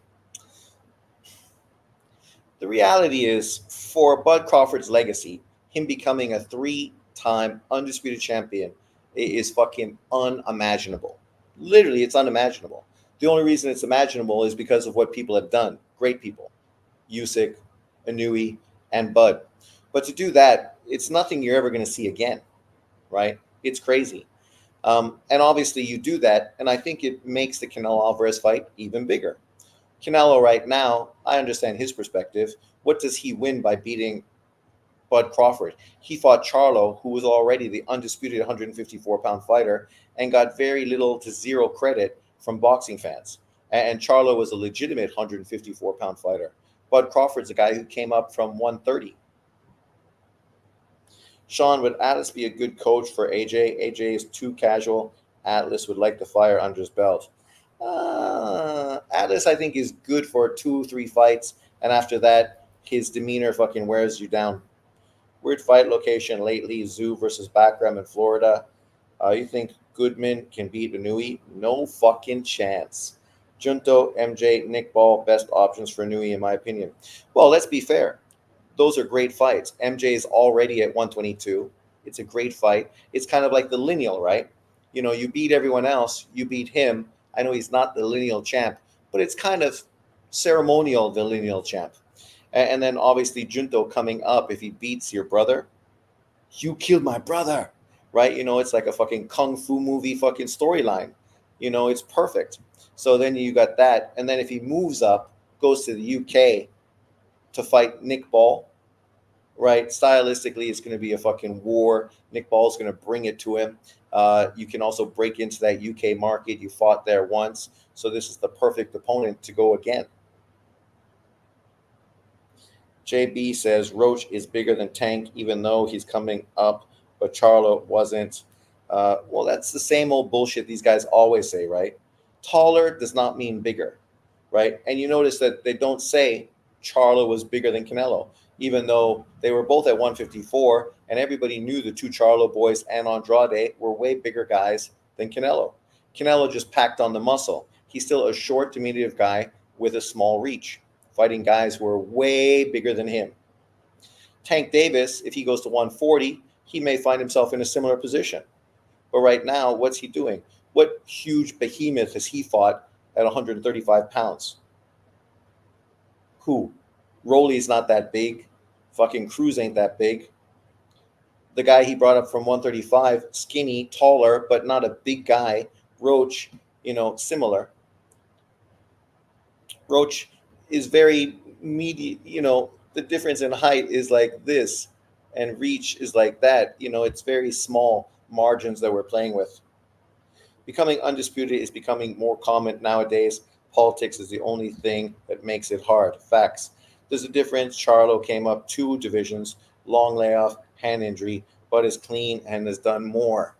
The reality is, for Bud Crawford's legacy, him becoming a 3-time undisputed champion is fucking unimaginable. Literally, it's unimaginable. The only reason it's imaginable is because of what people have done. Great people. Usyk, Inouye, and Bud. But to do that, it's nothing you're ever going to see again, right? It's crazy. And obviously you do that, and I think it makes the Canelo Alvarez fight even bigger. Canelo right now, I understand his perspective. What does he win by beating Bud Crawford? He fought Charlo, who was already the undisputed 154-pound fighter, and got very little to zero credit from boxing fans. And Charlo was a legitimate 154-pound fighter. Bud Crawford's a guy who came up from 130. Sean, would Atlas be a good coach for AJ? AJ is too casual. Atlas would like the fire under his belt. Atlas, I think, is good for 2-3 fights, and after that, his demeanor fucking wears you down. Weird fight location lately: Zoo versus Backram in Florida. You think Goodman can beat Inouye? No fucking chance. Junto, MJ, Nick Ball, best options for Inouye, in my opinion. Well, let's be fair. Those are great fights. MJ is already at 122. It's a great fight. It's kind of like the lineal, right? You beat everyone else. You beat him. I know he's not the lineal champ, but it's kind of ceremonial, the lineal champ. And then obviously Junto coming up, if he beats your brother, you killed my brother, right? It's like a fucking kung fu movie fucking storyline. It's perfect. So then you got that. And then if he moves up, goes to the UK to fight Nick Ball, right? Stylistically, it's going to be a fucking war. Nick Ball's going to bring it to him. You can also break into that UK market. You fought there once. So this is the perfect opponent to go again. JB says Roach is bigger than Tank, even though he's coming up, but Charlo wasn't. Well, that's the same old bullshit these guys always say, right? Taller does not mean bigger, right? And you notice that they don't say Charlo was bigger than Canelo, even though they were both at 154, and everybody knew the two Charlo boys and Andrade were way bigger guys than Canelo. Canelo just packed on the muscle. He's still a short, diminutive guy with a small reach, fighting guys who are way bigger than him. Tank Davis, if he goes to 140, he may find himself in a similar position. But right now, what's he doing? What huge behemoth has he fought at 135 pounds? Who? Rolly's not that big. Fucking Cruz ain't that big. The guy he brought up from 135, skinny, taller, but not a big guy. Roach, similar. Roach is very medium, the difference in height is like this and reach is like that. It's very small margins that we're playing with. Becoming undisputed is becoming more common nowadays. Politics is the only thing that makes it hard. Facts. There's a difference. Charlo came up 2 divisions, long layoff, hand injury, but is clean and has done more.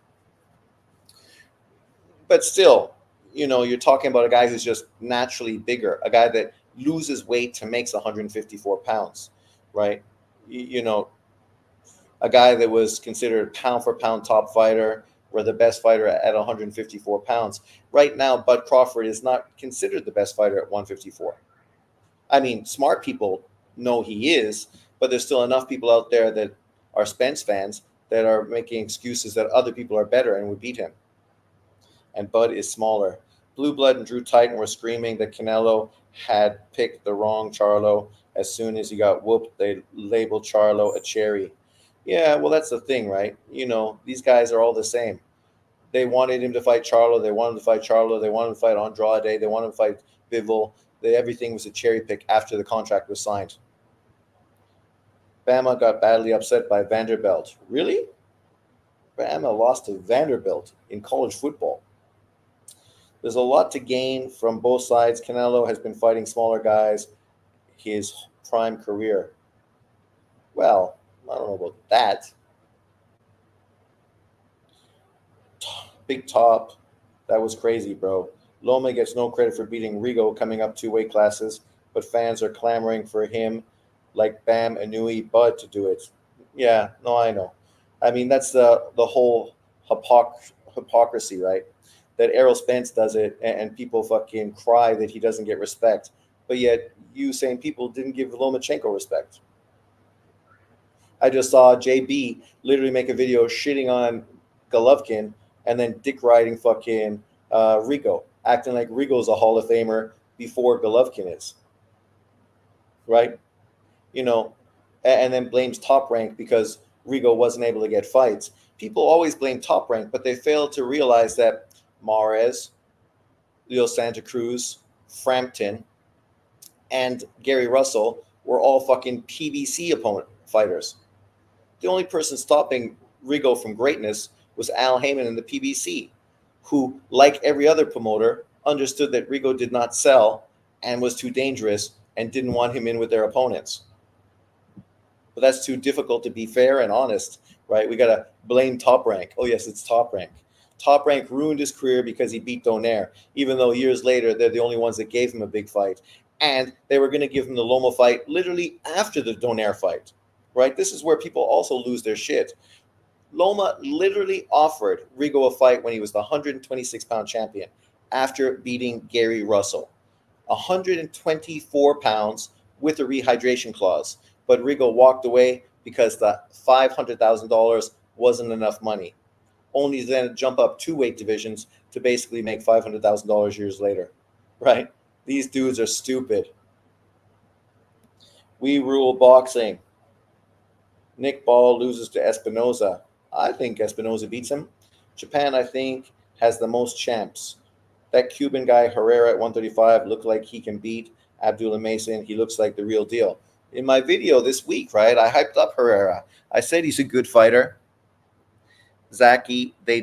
But still, you're talking about a guy who's just naturally bigger, a guy that loses weight to makes 154 pounds, right? A guy that was considered pound for pound top fighter or the best fighter at 154 pounds. Right now, Bud Crawford is not considered the best fighter at 154. I mean, smart people know he is, but there's still enough people out there that are Spence fans that are making excuses that other people are better and would beat him. And Bud is smaller. Blue Blood and Drew Titan were screaming that Canelo had picked the wrong Charlo. As soon as he got whooped, they labeled Charlo a cherry. Yeah, well, that's the thing, right? These guys are all the same. They wanted him to fight Charlo. They wanted him to fight Charlo. They wanted him to fight Andrade. They wanted him to fight Bivol. Everything was a cherry pick after the contract was signed. Bama got badly upset by Vanderbilt. Really? Bama lost to Vanderbilt in college football. There's a lot to gain from both sides. Canelo has been fighting smaller guys his prime career. Well, I don't know about that. Big Top, that was crazy, bro. Loma gets no credit for beating Rigo coming up 2 weight classes, but fans are clamoring for him like Bam Inui Bud to do it. Yeah, no, I know. I mean, that's the whole hypocrisy, right? That Errol Spence does it and people fucking cry that he doesn't get respect. But yet, Usain people didn't give Lomachenko respect. I just saw JB literally make a video shitting on Golovkin and then dick riding fucking Rigo, acting like Rigo's a Hall of Famer before Golovkin is. Right? And then blames Top Rank because Rigo wasn't able to get fights. People always blame Top Rank, but they fail to realize that Mares, Leo Santa Cruz, Frampton, and Gary Russell were all fucking PBC opponent fighters. The only person stopping Rigo from greatness was Al Heyman in the PBC, who, like every other promoter, understood that Rigo did not sell and was too dangerous and didn't want him in with their opponents. But that's too difficult to be fair and honest, right? We got to blame Top Rank. Oh, yes, it's Top Rank. Top Rank ruined his career because he beat Donaire, even though years later they're the only ones that gave him a big fight. And they were going to give him the Loma fight literally after the Donaire fight, right? This is where people also lose their shit. Loma literally offered Rigo a fight when he was the 126-pound champion after beating Gary Russell. 124 pounds with a rehydration clause. But Rigo walked away because the $500,000 wasn't enough money. Only then to jump up 2 weight divisions to basically make $500,000 years later, right? These dudes are stupid. We rule boxing. Nick Ball loses to Espinoza. I think Espinoza beats him. Japan, I think, has the most champs. That Cuban guy, Herrera, at 135, looked like he can beat Abdullah Mason. He looks like the real deal. In my video this week, right, I hyped up Herrera. I said he's a good fighter. Zaki, they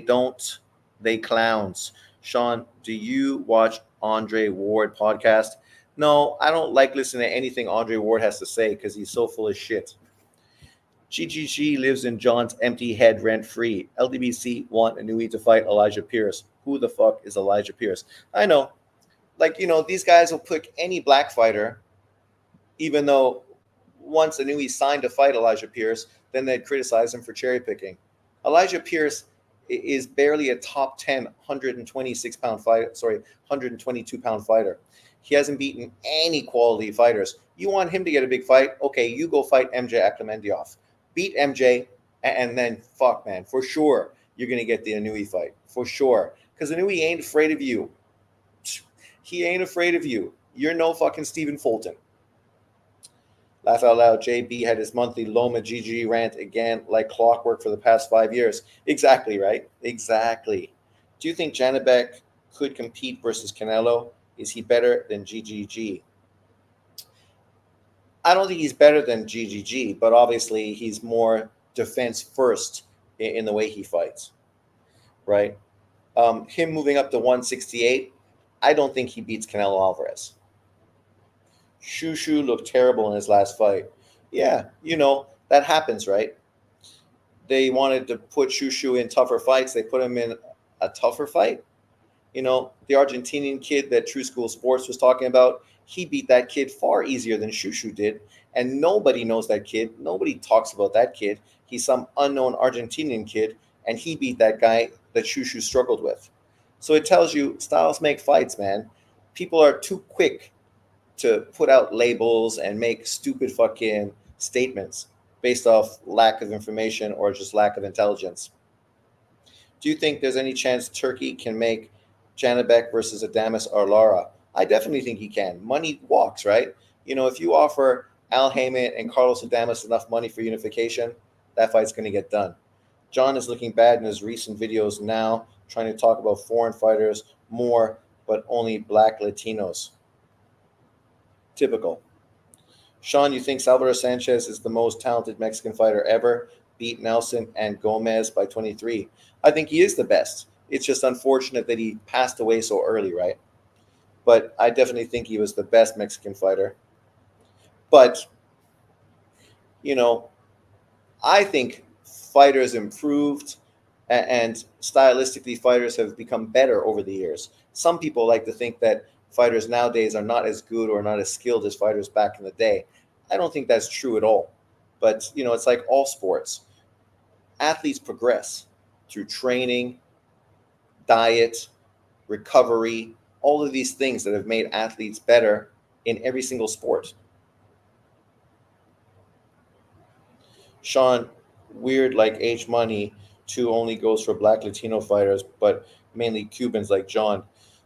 clowns. Sean, do you watch Andre Ward podcast? No, I don't like listening to anything Andre Ward has to say because he's so full of shit. GGG lives in John's empty head rent free. LDBC want Anui to fight Elijah Pierce. Who the fuck is Elijah Pierce? I know. Like, these guys will pick any black fighter, even though once Anui signed to fight Elijah Pierce, then they'd criticize him for cherry picking. Elijah Pierce is barely a top 10 126-pound fighter, 122-pound fighter. He hasn't beaten any quality fighters. You want him to get a big fight? Okay, you go fight MJ Akhmedov. Beat MJ, and then fuck, man, for sure you're gonna get the Anui fight, for sure, because Anui ain't afraid of you. He ain't afraid of you. You're no fucking Stephen Fulton. Laugh out loud. JB had his monthly Loma GG rant again, like clockwork for the past 5 years. Exactly, right? Exactly. Do you think Janibek could compete versus Canelo? Is he better than GGG? I don't think he's better than GGG, but obviously he's more defense first in the way he fights, right? Him moving up to 168, I don't think he beats Canelo Alvarez. Shushu looked terrible in his last fight. Yeah, that happens, right? They wanted to put Shushu in tougher fights. They put him in a tougher fight. The Argentinian kid that True School Sports was talking about, he beat that kid far easier than Shushu did. And nobody knows that kid. Nobody talks about that kid. He's some unknown Argentinian kid, and he beat that guy that Shushu struggled with. So it tells you styles make fights, man. People are too quick to put out labels and make stupid fucking statements based off lack of information or just lack of intelligence. Do you think there's any chance Turkey can make Janibek versus Adamas or Lara? I definitely think he can. Money walks, right? If you offer Al Heyman and Carlos Adamas enough money for unification, that fight's going to get done. John is looking bad in his recent videos now, trying to talk about foreign fighters more, but only black Latinos. Typical. Sean, you think Salvador Sanchez is the most talented Mexican fighter ever? Beat Nelson and Gomez by 23. I think he is the best. It's just unfortunate that he passed away so early, right? But I definitely think he was the best Mexican fighter. But, I think fighters improved and stylistically fighters have become better over the years. Some people like to think that fighters nowadays are not as good or not as skilled as fighters back in the day. I don't think that's true at all. But, it's like all sports. Athletes progress through training, diet, recovery, all of these things that have made athletes better in every single sport. Sean, weird like H Money 2 only goes for black Latino fighters, but mainly Cubans like John.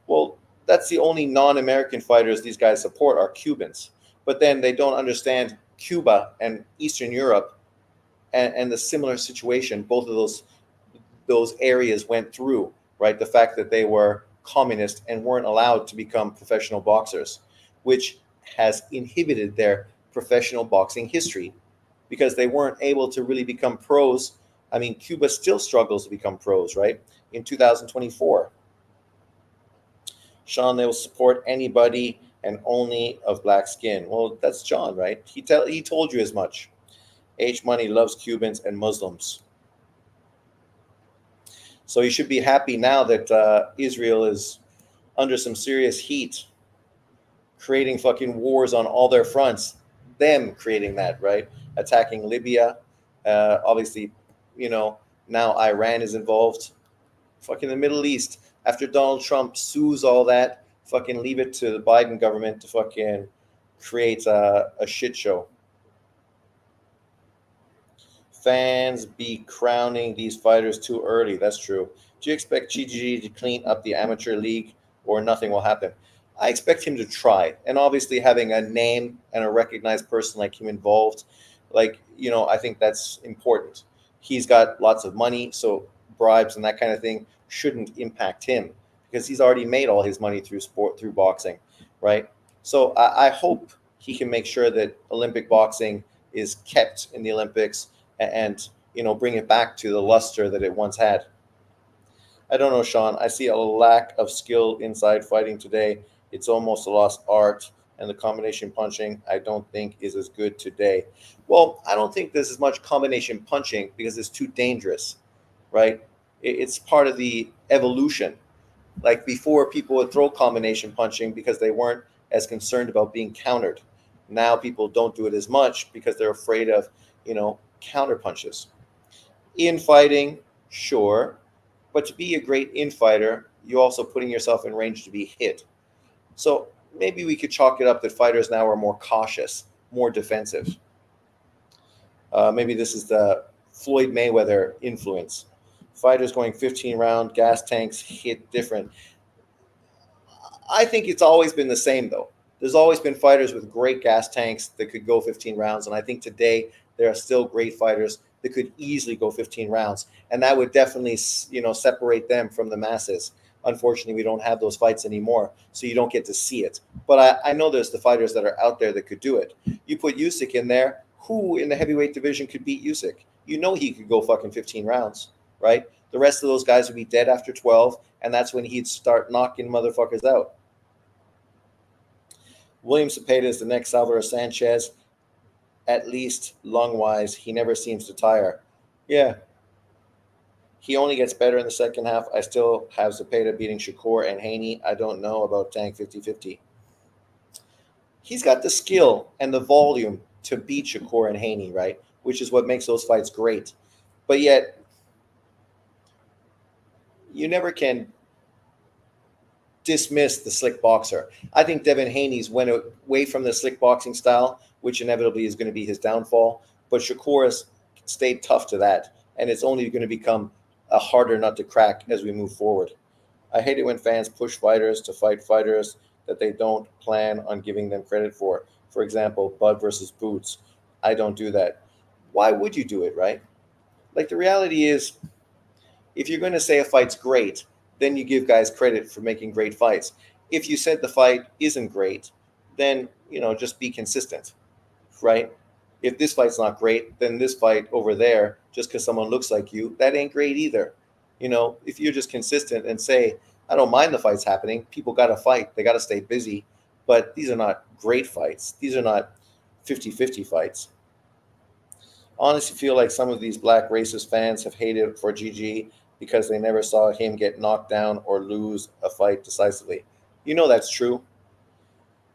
Well, that's the only non-American fighters these guys support are Cubans. But then they don't understand Cuba and Eastern Europe and the similar situation both of those areas went through, right? The fact that they were communist and weren't allowed to become professional boxers, which has inhibited their professional boxing history because they weren't able to really become pros. I mean, Cuba still struggles to become pros, right? In 2024. Sean, they will support anybody and only of black skin. Well, that's John, right? He told you as much. H Money loves Cubans and Muslims. So you should be happy now that Israel is under some serious heat, creating fucking wars on all their fronts. Them creating that, right? Attacking Libya. Obviously, now Iran is involved. Fucking the Middle East. After Donald Trump sues all that, fucking leave it to the Biden government to fucking create a shit show. Fans be crowning these fighters too early. That's true. Do you expect GGG to clean up the amateur league or nothing will happen? I expect him to try. And obviously having a name and a recognized person like him involved, I think that's important. He's got lots of money, so bribes and that kind of thing shouldn't impact him because he's already made all his money through boxing, right? So I hope he can make sure that Olympic boxing is kept in the Olympics and bring it back to the luster that it once had. I don't know, Sean. I see a lack of skill inside fighting today. It's almost a lost art. and the combination punching I don't think is as good today. Well, I don't think there's as much combination punching because it's too dangerous, right? It's part of the evolution. Like before, people would throw combination punching because they weren't as concerned about being countered. Now people don't do it as much because they're afraid of, counter punches. Infighting, sure, but to be a great infighter, you're also putting yourself in range to be hit. So maybe we could chalk it up that fighters now are more cautious, more defensive. Maybe this is the Floyd Mayweather influence. Fighters going 15 round, gas tanks hit different. I think it's always been the same though. There's always been fighters with great gas tanks that could go 15 rounds, and I think today there are still great fighters that could easily go 15 rounds, and that would definitely, separate them from the masses. Unfortunately, we don't have those fights anymore, so you don't get to see it. But I know there's the fighters that are out there that could do it. You put Usyk in there, who in the heavyweight division could beat Usyk? You know he could go fucking 15 rounds, right? The rest of those guys would be dead after 12, and that's when he'd start knocking motherfuckers out. William Cepeda is the next Salvador Sanchez. At least lung-wise, he never seems to tire. Yeah, he only gets better in the second half. I still have Cepeda beating Shakur and Haney. I don't know about Tank 50-50. He's got the skill and the volume to beat Shakur and Haney, right? Which is what makes those fights great. But yet, you never can dismiss the slick boxer. I think Devin Haney's went away from the slick boxing style, which inevitably is going to be his downfall. But Shakur has stayed tough to that, and it's only going to become a harder nut to crack as we move forward. I hate it when fans push fighters to fight fighters that they don't plan on giving them credit for. For example, Bud versus Boots. I don't do that. Why would you do it, right? Like the reality is, if you're going to say a fight's great, then you give guys credit for making great fights. If you said the fight isn't great, then just be consistent, right? If this fight's not great, then this fight over there, just because someone looks like you, that ain't great either. If you're just consistent and say, I don't mind the fights happening, people got to fight, they got to stay busy, but these are not great fights. These are not 50-50 fights. Honestly, feel like some of these black racist fans have hated for GG because they never saw him get knocked down or lose a fight decisively. That's true.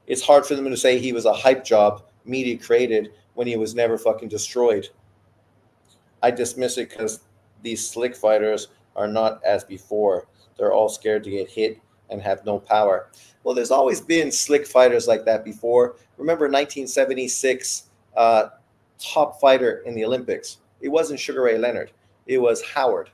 It's hard for them to say he was a hype job media created when he was never fucking destroyed. I dismiss it because these slick fighters are not as before. They're all scared to get hit and have no power. Well, there's always been slick fighters like that before. Remember 1976 top fighter in the Olympics? It wasn't Sugar Ray Leonard. It was Howard.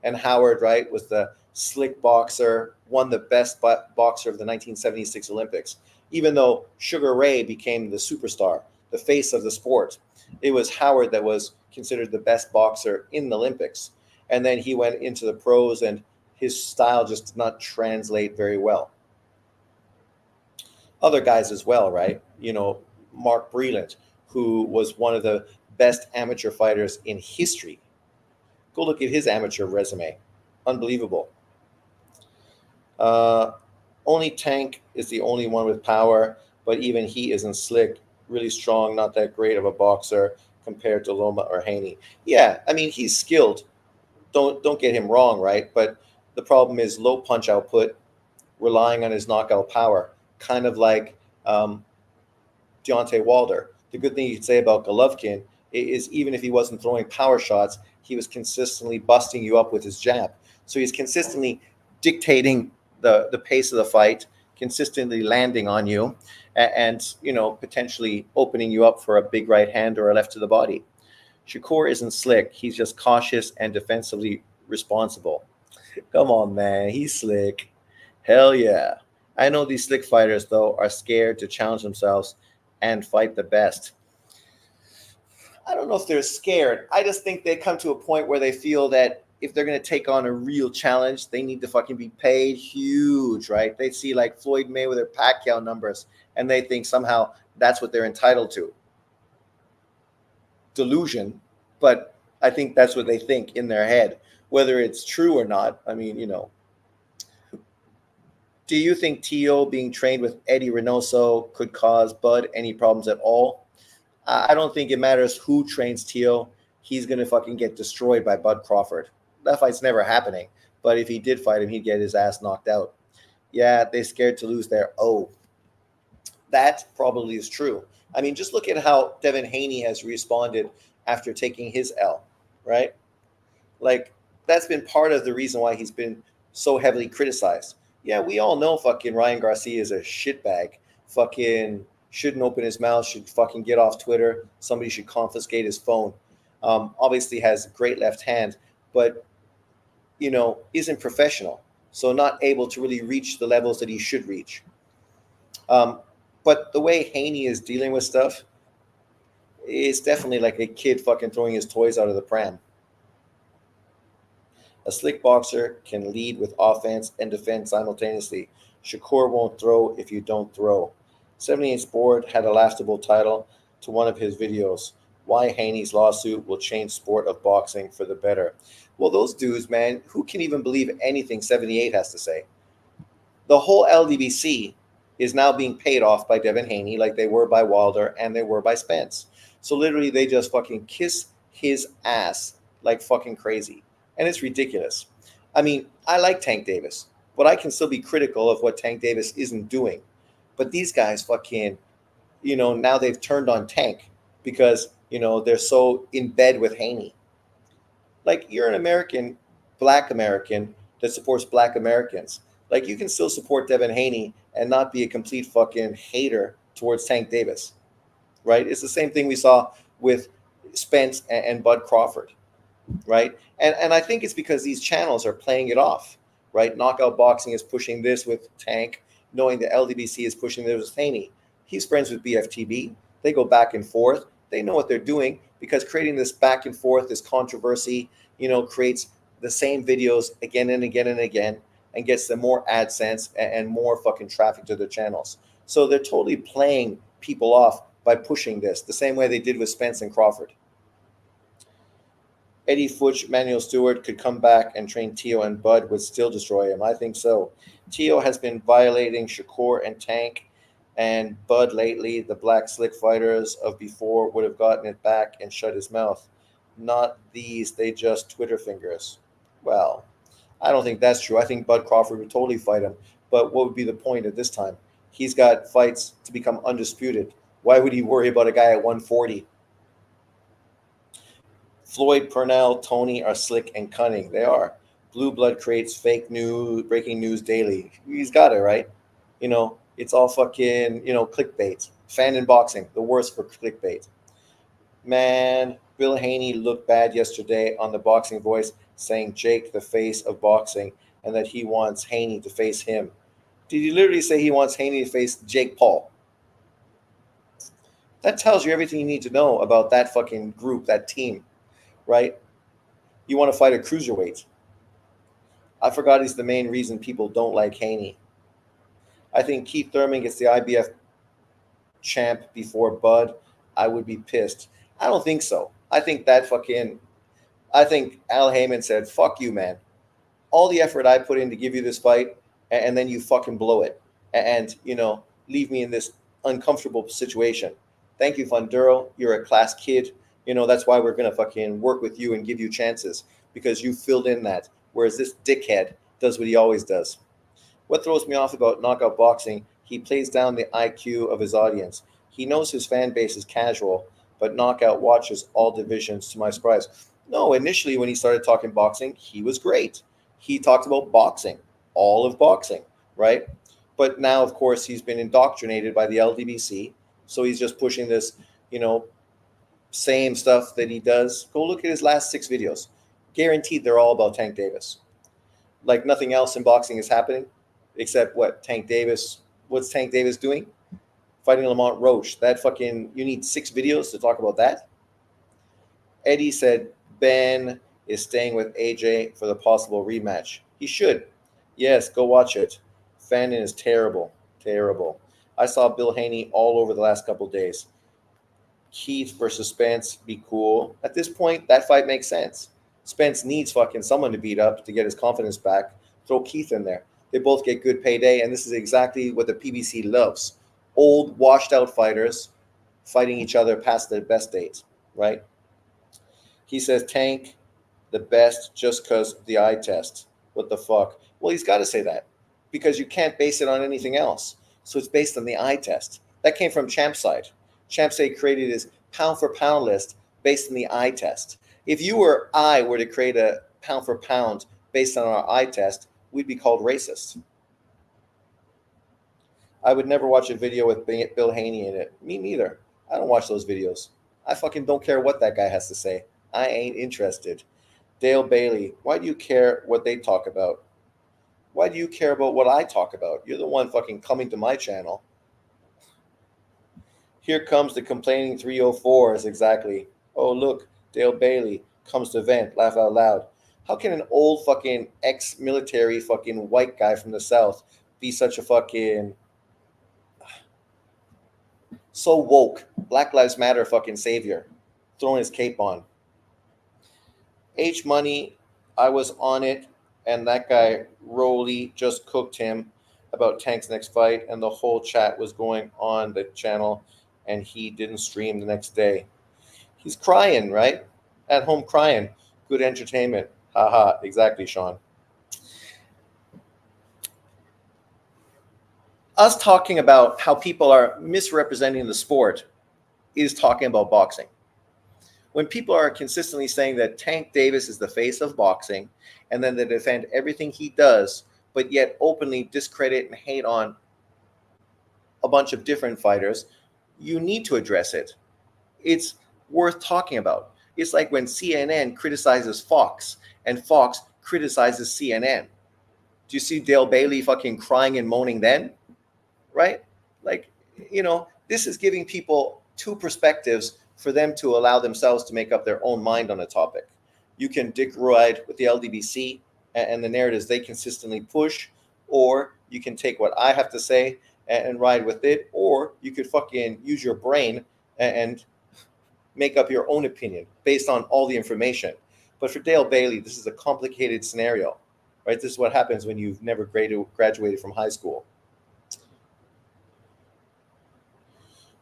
And Howard, right, was the slick boxer, won the best boxer of the 1976 Olympics. Even though Sugar Ray became the superstar, the face of the sport, it was Howard that was considered the best boxer in the Olympics. And then he went into the pros, and his style just did not translate very well. Other guys as well, right? Mark Breland, who was one of the best amateur fighters in history. Go look at his amateur resume. Unbelievable. Only Tank is the only one with power, but even he isn't slick, really strong, not that great of a boxer compared to Loma or Haney. Yeah, I mean, he's skilled. Don't get him wrong, right? But the problem is low punch output, relying on his knockout power, kind of like Deontay Wilder. The good thing you could say about Golovkin is even if he wasn't throwing power shots, he was consistently busting you up with his jab. So he's consistently dictating the pace of the fight, consistently landing on you, and potentially opening you up for a big right hand or a left to the body. Shakur isn't slick. He's just cautious and defensively responsible. Come on, man. He's slick. Hell yeah. I know these slick fighters, though, are scared to challenge themselves and fight the best. I don't know if they're scared. I just think they come to a point where they feel that if they're going to take on a real challenge, they need to fucking be paid huge, right? They see like Floyd Mayweather, Pacquiao numbers, and they think somehow that's what they're entitled to. Delusion, but I think that's what they think in their head. Whether it's true or not, I mean, Do you think Tio being trained with Eddie Reynoso could cause Bud any problems at all? I don't think it matters who trains Tio. He's gonna fucking get destroyed by Bud Crawford. That fight's never happening. But if he did fight him, he'd get his ass knocked out. Yeah, they're scared to lose their O. That probably is true. I mean, just look at how Devin Haney has responded after taking his L, right? Like, that's been part of the reason why he's been so heavily criticized. Yeah, we all know fucking Ryan Garcia is a shitbag. Fucking shouldn't open his mouth, should fucking get off Twitter. Somebody should confiscate his phone. Obviously has great left hand, but, isn't professional. So not able to really reach the levels that he should reach. Um, but the way Haney is dealing with stuff is definitely like a kid fucking throwing his toys out of the pram. A slick boxer can lead with offense and defense simultaneously. Shakur won't throw if you don't throw. 78 Sport had a laughable title to one of his videos. Why Haney's lawsuit will change sport of boxing for the better. Well, those dudes, man, who can even believe anything 78 has to say? The whole LDBC is now being paid off by Devin Haney like they were by Wilder and they were by Spence. So literally they just fucking kiss his ass like fucking crazy. And it's ridiculous. I mean, I like Tank Davis, but I can still be critical of what Tank Davis isn't doing. But these guys fucking, now they've turned on Tank because, they're so in bed with Haney. Like, you're an American, black American that supports black Americans. Like, you can still support Devin Haney and not be a complete fucking hater towards Tank Davis, right? It's the same thing we saw with Spence and Bud Crawford, right? And I think it's because these channels are playing it off, right? Knockout Boxing is pushing this with Tank, knowing the LDBC is pushing this with Haney. He's friends with BFTB. They go back and forth. They know what they're doing because creating this back and forth, this controversy, creates the same videos again and again and again and gets them more AdSense and more fucking traffic to their channels. So they're totally playing people off by pushing this the same way they did with Spence and Crawford. Eddie Futch, Manuel Stewart could come back and train Tio and Bud would still destroy him. I think so. Tio has been violating Shakur and Tank and Bud lately. The black slick fighters of before would have gotten it back and shut his mouth. Not these, they just Twitter fingers. Well, I don't think that's true. I think Bud Crawford would totally fight him. But what would be the point at this time? He's got fights to become undisputed. Why would he worry about a guy at 140? Floyd, Purnell, Tony are slick and cunning. They are. Blue Blood creates fake news, breaking news daily. He's got it, right? It's all fucking, clickbait. Fan in boxing, the worst for clickbait. Man, Bill Haney looked bad yesterday on the Boxing Voice saying Jake the face of boxing and that he wants Haney to face him. Did he literally say he wants Haney to face Jake Paul? That tells you everything you need to know about that fucking group, that team, right? You want to fight a cruiserweight. I forgot he's the main reason people don't like Haney. I think Keith Thurman gets the IBF champ before Bud. I would be pissed. I don't think so. I think Al Heyman said, fuck you, man. All the effort I put in to give you this fight, and then you fucking blow it. And, leave me in this uncomfortable situation. Thank you, Funduro. You're a class kid. That's why we're going to fucking work with you and give you chances because you filled in that. Whereas this dickhead does what he always does. What throws me off about knockout boxing, he plays down the IQ of his audience. He knows his fan base is casual, but knockout watches all divisions to my surprise. No, initially when he started talking boxing, he was great. He talked about boxing, all of boxing, right? But now, of course, he's been indoctrinated by the LDBC. So he's just pushing this, same stuff that he does. Go look at his last 6 videos. Guaranteed they're all about Tank Davis. Like nothing else in boxing is happening except what Tank Davis, what's Tank Davis doing? Fighting Lamont Roach. That fucking, you need 6 videos to talk about that? Eddie said Ben is staying with AJ for the possible rematch. He should. Yes, go watch it. Fannin is terrible. Terrible. I saw Bill Haney all over the last couple days. Keith versus Spence, be cool. At this point, that fight makes sense. Spence needs fucking someone to beat up to get his confidence back. Throw Keith in there. They both get good payday, and this is exactly what the PBC loves: old, washed-out fighters fighting each other past their best days, right? He says Tank the best just because the eye test. What the fuck? Well, he's got to say that because you can't base it on anything else. So it's based on the eye test. That came from Champ's side. Champ's side created his pound for pound list based on the eye test. If you or I were to create a pound for pound based on our eye test, we'd be called racist. I would never watch a video with Bill Haney in it. Me neither. I don't watch those videos. I fucking don't care what that guy has to say. I ain't interested. Dale Bailey, why do you care what they talk about? Why do you care about what I talk about? You're the one fucking coming to my channel. Here comes the complaining 304s, exactly. Oh, look, Dale Bailey comes to vent, laugh out loud. How can an old fucking ex-military fucking white guy from the South be such a fucking so woke, Black Lives Matter fucking savior, throwing his cape on? H Money, I was on it, and that guy Rolly just cooked him about Tank's next fight, and the whole chat was going on the channel, and he didn't stream the next day. He's crying, right? At home crying. Good entertainment. Haha, exactly, Sean. Us talking about how people are misrepresenting the sport is talking about boxing. When people are consistently saying that Tank Davis is the face of boxing, and then they defend everything he does, but yet openly discredit and hate on a bunch of different fighters, you need to address it. It's worth talking about. It's like when CNN criticizes Fox and Fox criticizes CNN. Do you see Dale Bailey fucking crying and moaning then? Right? Like, this is giving people two perspectives for them to allow themselves to make up their own mind on a topic. You can dick ride with the LDBC and the narratives they consistently push, or you can take what I have to say and ride with it, or you could fucking use your brain and make up your own opinion based on all the information. But for Dale Bailey, this is a complicated scenario, right? This is what happens when you've never graduated from high school.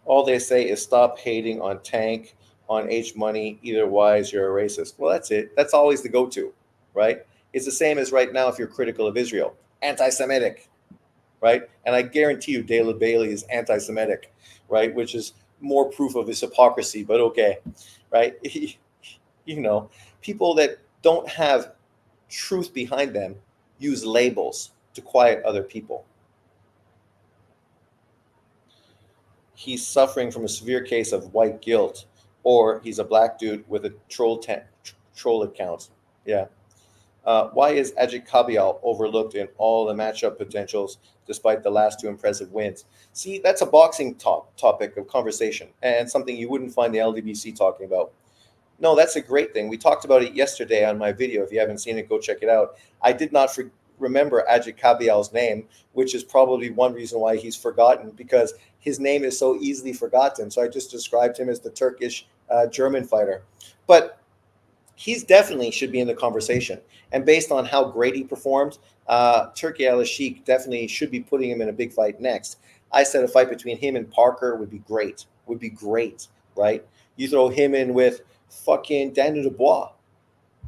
All they say is stop hating on Tank, on H Money, either wise, you're a racist. Well, that's it. That's always the go-to, right? It's the same as right now if you're critical of Israel. Anti-Semitic, right? And I guarantee you Dale Bailey is anti-Semitic, right? Which is more proof of his hypocrisy, but okay, right? People that don't have truth behind them use labels to quiet other people. He's suffering from a severe case of white guilt, or he's a black dude with a troll account. Yeah. Why is Ajit Kabial overlooked in all the matchup potentials despite the last two impressive wins? See, that's a boxing topic of conversation and something you wouldn't find the LDBC talking about. No, that's a great thing. We talked about it yesterday on my video. If you haven't seen it, go check it out. I did not remember Ajit Kabial's name, which is probably one reason why he's forgotten, because his name is so easily forgotten. So I just described him as the Turkish German fighter. But he's definitely should be in the conversation. And based on how great he performed, Turki Al-Sheikh definitely should be putting him in a big fight next. I said a fight between him and Parker would be great. Right? You throw him in with fucking Daniel Dubois.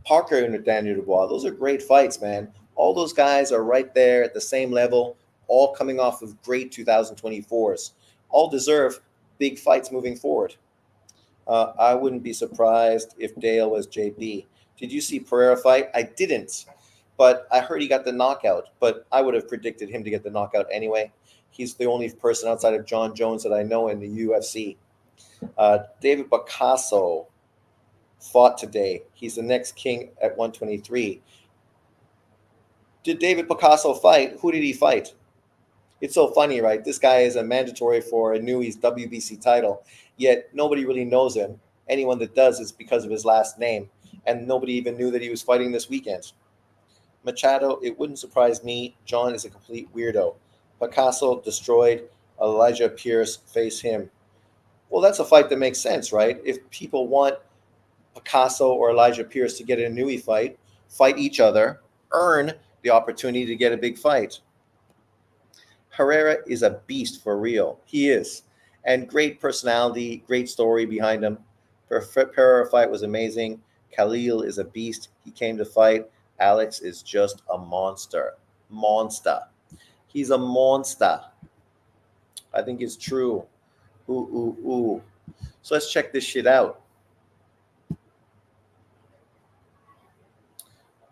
Parker and Daniel Dubois. Those are great fights, man. All those guys are right there at the same level, all coming off of great 2024s. All deserve big fights moving forward. I wouldn't be surprised if Dale was JB. Did you see Pereira fight? I didn't, but I heard he got the knockout, but I would have predicted him to get the knockout anyway. He's the only person outside of John Jones that I know in the UFC. David Picasso fought today. He's the next king at 123. Did David Picasso fight? Who did he fight? It's so funny, right? This guy is a mandatory for a Newey's WBC title, yet nobody really knows him. Anyone that does is because of his last name, and nobody even knew that he was fighting this weekend. Machado, it wouldn't surprise me. John is a complete weirdo. Picasso destroyed. Elijah Pierce face him. Well, that's a fight that makes sense, right? If people want Picasso or Elijah Pierce to get a Newey fight each other, earn the opportunity to get a big fight. Herrera is a beast for real. He is. And great personality, great story behind him. Pereira fight was amazing. Khalil is a beast. He came to fight. Alex is just a monster. Monster. He's a monster. I think it's true. Ooh, ooh, ooh. So let's check this shit out.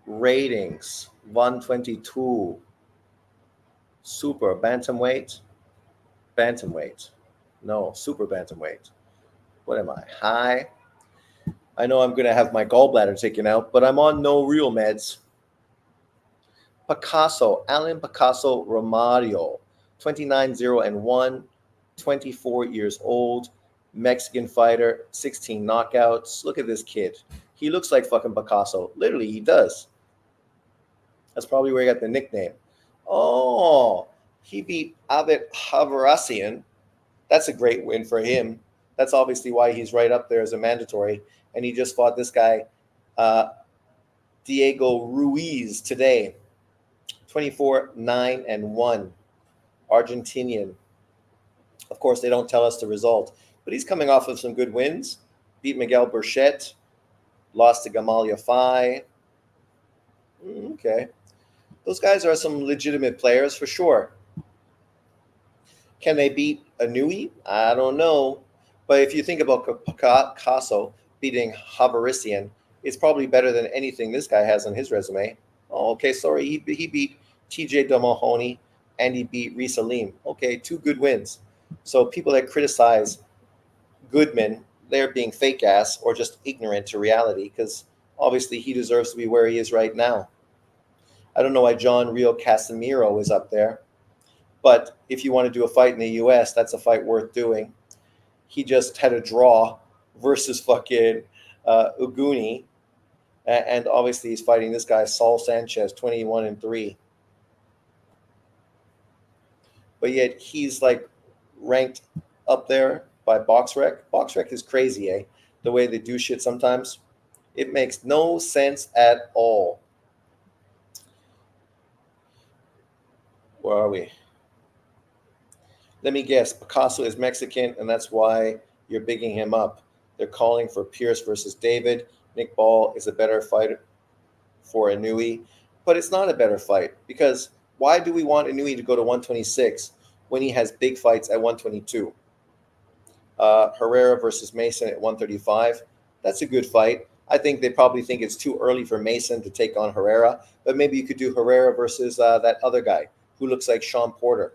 Ratings 122. Super bantamweight. Bantamweight. No, super bantamweight. What am I? High. I know I'm going to have my gallbladder taken out, but I'm on no real meds. Picasso, Alan Picasso Romario, 29-0-1, 24 years old, Mexican fighter, 16 knockouts. Look at this kid. He looks like fucking Picasso. Literally, he does. That's probably where he got the nickname. Oh, he beat Abed Havarasian. That's a great win for him. That's obviously why he's right up there as a mandatory. And he just fought this guy, Diego Ruiz, today. 24-9-1. Argentinian. Of course, they don't tell us the result, but he's coming off of some good wins. Beat Miguel Burchett. Lost to Gamalia Fai. Okay. Those guys are some legitimate players for sure. Can they beat Anui? I don't know. But if you think about Picasso beating Havarisian, it's probably better than anything this guy has on his resume. Oh, okay, sorry. He beat TJ Damahoney and he beat Reese Alim. Okay, 2 good wins. So people that criticize Goodman, they're being fake ass or just ignorant to reality because obviously he deserves to be where he is right now. I don't know why John Rio Casimiro is up there. But if you want to do a fight in the U.S., that's a fight worth doing. He just had a draw versus fucking Uguni. And obviously he's fighting this guy, Saul Sanchez, 21-3. But yet he's like ranked up there by BoxRec. BoxRec is crazy, eh? The way they do shit sometimes. It makes no sense at all. Where are we? Let me guess. Picasso is Mexican, and that's why you're bigging him up. They're calling for Pierce versus David. Nick Ball is a better fighter for Inui, but it's not a better fight because why do we want Inui to go to 126 when he has big fights at 122? Herrera versus Mason at 135. That's a good fight. I think they probably think it's too early for Mason to take on Herrera, but maybe you could do Herrera versus that other guy who looks like Sean Porter.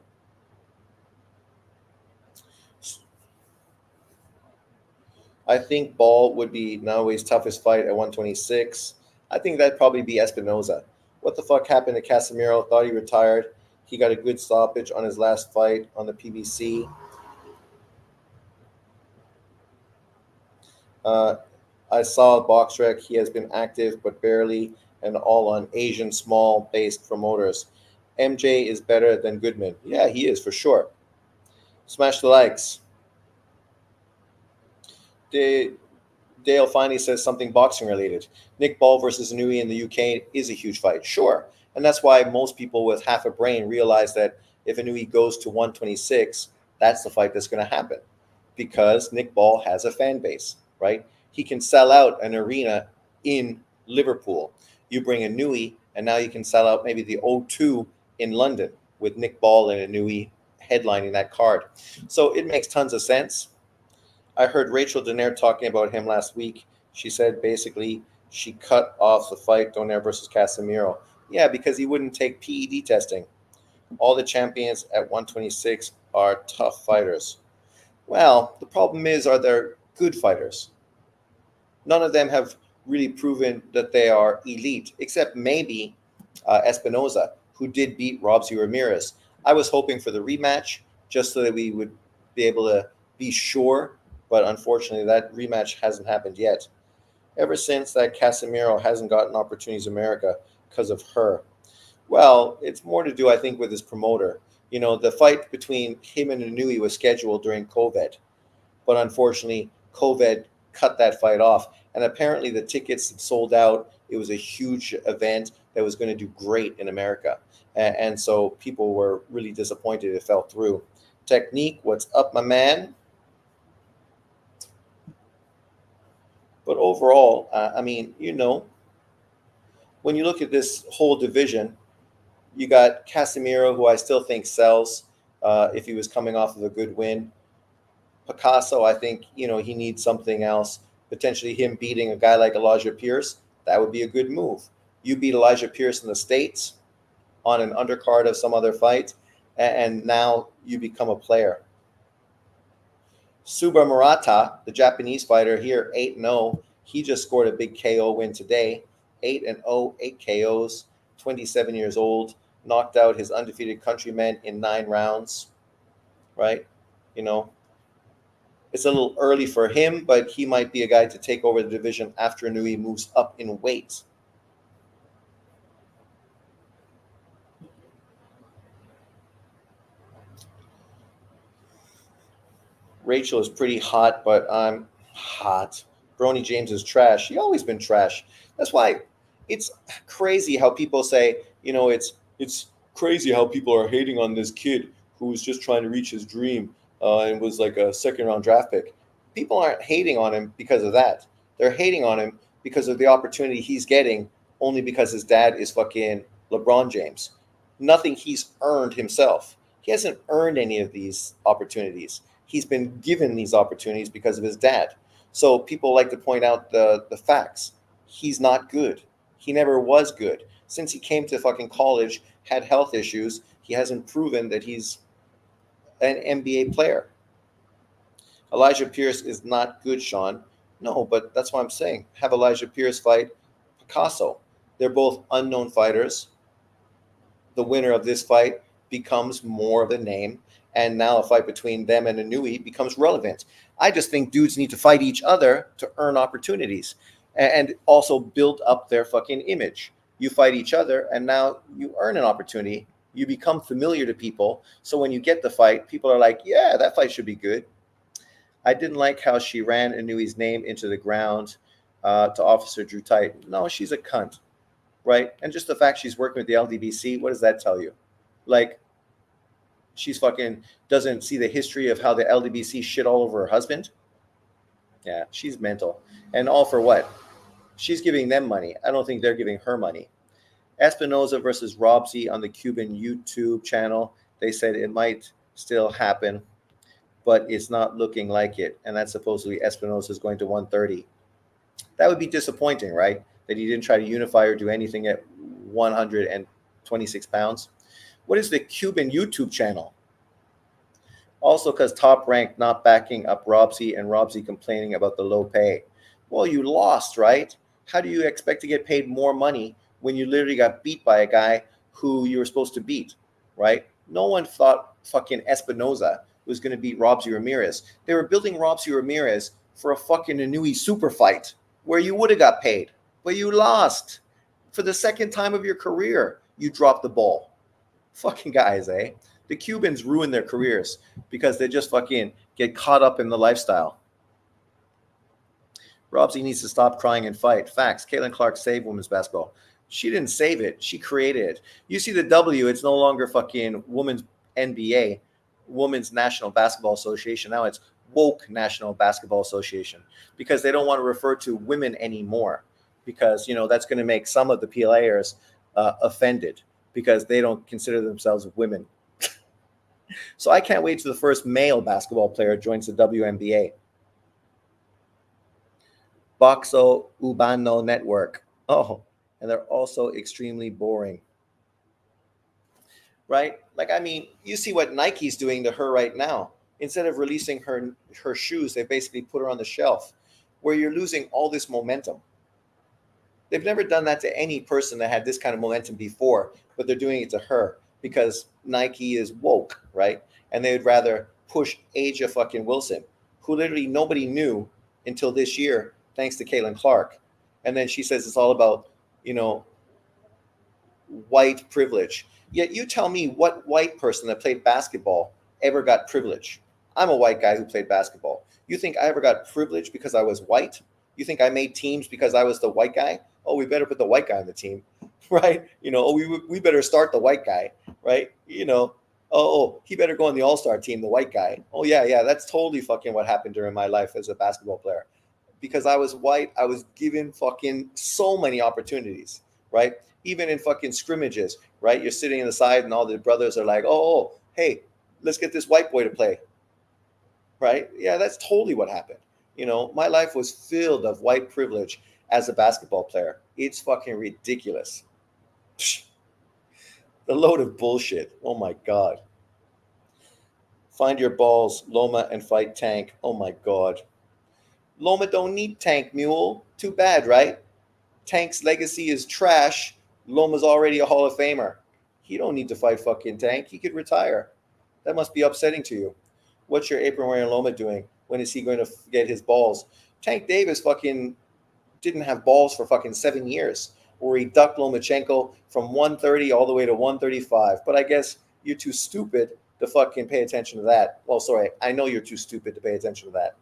I think Ball would be Naue's toughest fight at 126. I think that'd probably be Espinoza. What the fuck happened to Casemiro? Thought he retired. He got a good stoppage on his last fight on the PBC. I saw BoxRec. He has been active, but barely, and all on Asian small-based promoters. MJ is better than Goodman. Yeah, he is, for sure. Smash the likes. Dale finally says something boxing related. Nick Ball versus Inui in the UK is a huge fight. Sure. And that's why most people with half a brain realize that if Inui goes to 126, that's the fight that's going to happen. Because Nick Ball has a fan base, right? He can sell out an arena in Liverpool. You bring Inui, and now you can sell out maybe the O2 in London with Nick Ball and Inui headlining that card. So it makes tons of sense. I heard Rachel Donaire talking about him last week. She said basically she cut off the fight Donaire versus Casemiro. Yeah, because he wouldn't take PED testing. All the champions at 126 are tough fighters. Well, the problem is, are they good fighters? None of them have really proven that they are elite, except maybe Espinoza, who did beat Robsy Ramirez. I was hoping for the rematch just so that we would be able to be sure, but unfortunately that rematch hasn't happened yet. Ever since that Casemiro hasn't gotten opportunities in America because of her. Well, it's more to do, I think, with his promoter. You know, the fight between him and Inui was scheduled during COVID, but unfortunately, COVID cut that fight off. And apparently the tickets sold out It was a huge event that was going to do great in America. And so people were really disappointed it fell through. Technique, what's up, my man? But overall, I mean, when you look at this whole division, you got Casemiro, who I still think sells if he was coming off of a good win. Picasso, I think, he needs something else. Potentially him beating a guy like Elijah Pierce, that would be a good move. You beat Elijah Pierce in the States on an undercard of some other fight, and now you become a player. Suba Murata, the Japanese fighter here, 8-0. He just scored a big KO win today. 8-0, 8 KOs, 27 years old, knocked out his undefeated countryman in 9 rounds, right? It's a little early for him, but he might be a guy to take over the division after Nui moves up in weight. Rachel is pretty hot, but I'm hot. Brony James is trash. He always been trash. That's why it's crazy how people say, it's crazy how people are hating on this kid who was just trying to reach his dream and was like a second-round draft pick. People aren't hating on him because of that. They're hating on him because of the opportunity he's getting only because his dad is fucking LeBron James. Nothing he's earned himself. He hasn't earned any of these opportunities. He's been given these opportunities because of his dad. So people like to point out the facts. He's not good. He never was good. Since he came to fucking college, had health issues, he hasn't proven that he's an NBA player. Elijah Pierce is not good, Sean. No, but that's what I'm saying. Have Elijah Pierce fight Picasso. They're both unknown fighters. The winner of this fight becomes more of a name, and now a fight between them and Inui becomes relevant. I just think dudes need to fight each other to earn opportunities and also build up their fucking image. You fight each other, and now you earn an opportunity. You become familiar to people. So when you get the fight, people are like, yeah, that fight should be good. I didn't like how she ran Inui's name into the ground to Officer Drew Tite. No, she's a cunt, right? And just the fact she's working with the LDBC, what does that tell you? Like, she's fucking doesn't see the history of how the LDBC shit all over her husband. Yeah, she's mental. And all for what? She's giving them money. I don't think they're giving her money. Espinoza versus Robsy on the Cuban YouTube channel. They said it might still happen, but it's not looking like it. And that's supposedly Espinoza is going to 130. That would be disappointing, right? That he didn't try to unify or do anything at 126 pounds. What is the Cuban YouTube channel? Also, because Top Rank not backing up Robsy and Robsy complaining about the low pay. Well, you lost, right? How do you expect to get paid more money when you literally got beat by a guy who you were supposed to beat, right? No one thought fucking Espinoza was going to beat Robsy Ramirez. They were building Robsy Ramirez for a fucking Inui super fight where you would have got paid, but you lost. For the second time of your career, you dropped the ball. Fucking guys, eh? The Cubans ruin their careers because they just fucking get caught up in the lifestyle. Robsy needs to stop crying and fight. Facts. Caitlin Clark saved women's basketball. She didn't save it. She created it. You see the W, it's no longer fucking women's NBA, Women's National Basketball Association. Now it's Woke National Basketball Association because they don't want to refer to women anymore because, that's going to make some of the PLAers offended because they don't consider themselves women. So I can't wait till the first male basketball player joins the WNBA. Boxo Ubano Network. Oh, and they're also extremely boring. Right? Like, you see what Nike's doing to her right now. Instead of releasing her shoes, they basically put her on the shelf where you're losing all this momentum. They've never done that to any person that had this kind of momentum before, but they're doing it to her because Nike is woke, right? And they would rather push Aja fucking Wilson, who literally nobody knew until this year, thanks to Caitlin Clark. And then she says it's all about, white privilege. Yet you tell me what white person that played basketball ever got privilege. I'm a white guy who played basketball. You think I ever got privilege because I was white? You think I made teams because I was the white guy? oh, we better put the white guy on the team, right? Oh, we better start the white guy, right? He better go on the all-star team, the white guy. Oh yeah, that's totally fucking what happened during my life as a basketball player. Because I was white, I was given fucking so many opportunities, right? Even in fucking scrimmages, right? You're sitting on the side and all the brothers are like, hey, let's get this white boy to play, right? Yeah, that's totally what happened. My life was filled of white privilege as a basketball player. It's fucking ridiculous. The load of bullshit. Oh my God. Find your balls, Loma, and fight Tank. Oh my God. Loma don't need Tank, mule. Too bad, right? Tank's legacy is trash. Loma's already a Hall of Famer. He don't need to fight fucking Tank. He could retire. That must be upsetting to you. What's your apron wearing Loma doing? When is he going to get his balls? Tank Davis fucking didn't have balls for fucking 7 years, where he ducked Lomachenko from 130 all the way to 135. But I guess you're too stupid to fucking pay attention to that. Well, sorry, I know you're too stupid to pay attention to that.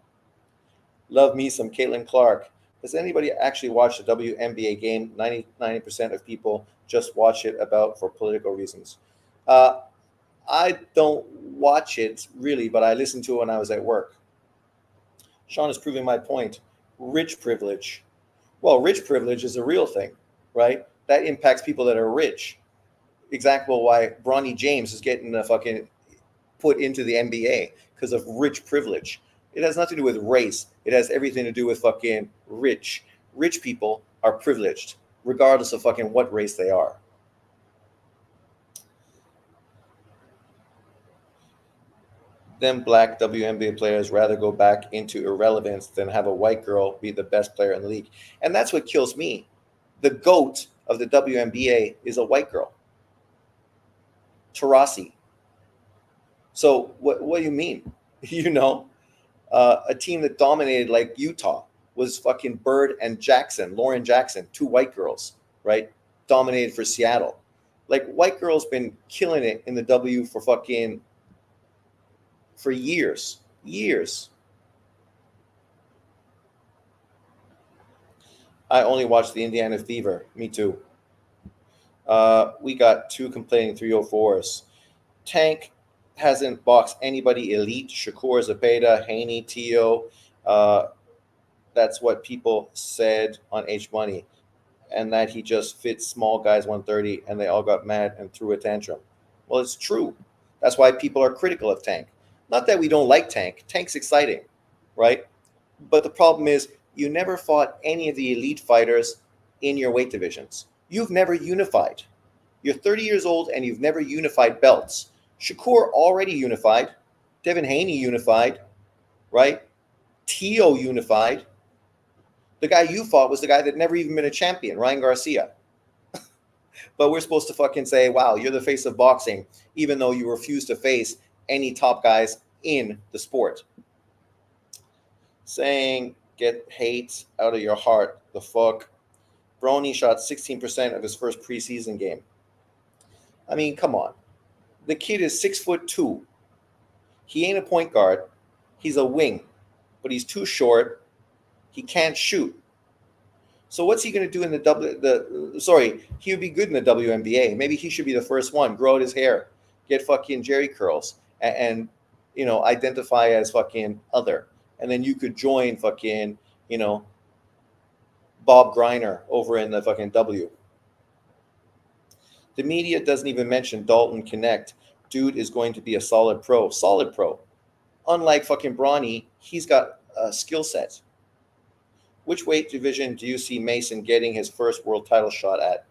Love me some Caitlin Clark. Does anybody actually watch the WNBA game? 99% of people just watch it for political reasons. I don't watch it really, but I listened to it when I was at work. Sean is proving my point. Rich privilege. Well, rich privilege is a real thing, right? That impacts people that are rich. Example why Bronny James is getting fucking put into the NBA because of rich privilege. It has nothing to do with race. It has everything to do with fucking rich. Rich people are privileged, regardless of fucking what race they are. Them black WNBA players rather go back into irrelevance than have a white girl be the best player in the league. And that's what kills me. The GOAT of the WNBA is a white girl. Taurasi. So what do you mean? A team that dominated like Utah was fucking Bird and Jackson, Lauren Jackson, 2 white girls, right? Dominated for Seattle. Like, white girls been killing it in the W for years. I only watched the Indiana Fever. Me too. We got 2 complaining 304s. Tank hasn't boxed anybody elite. Shakur Zapata, Haney, Tio. That's what people said on H Money. And that he just fits small guys 130 and they all got mad and threw a tantrum. Well, it's true. That's why people are critical of Tank. Not that we don't like Tank. Tank's exciting, right? But the problem is you never fought any of the elite fighters in your weight divisions. You've never unified. You're 30 years old and you've never unified belts. Shakur already unified. Devin Haney unified, right? Tio unified. The guy you fought was the guy that never even been a champion, Ryan Garcia. But we're supposed to fucking say, wow, you're the face of boxing, even though you refuse to face any top guys in the sport. Saying, get hate out of your heart. The fuck? Brony shot 16% of his first preseason game. I mean, come on. The kid is 6'2". He ain't a point guard. He's a wing, but he's too short. He can't shoot. So what's he going to do in he would be good in the WNBA. Maybe he should be the first one. Grow out his hair. Get fucking Jerry curls. And identify as fucking other. And then you could join fucking, Bob Griner over in the fucking W. The media doesn't even mention Dalton Connect. Dude is going to be a solid pro. Solid pro. Unlike fucking Bronny, he's got a skill set. Which weight division do you see Mason getting his first world title shot at?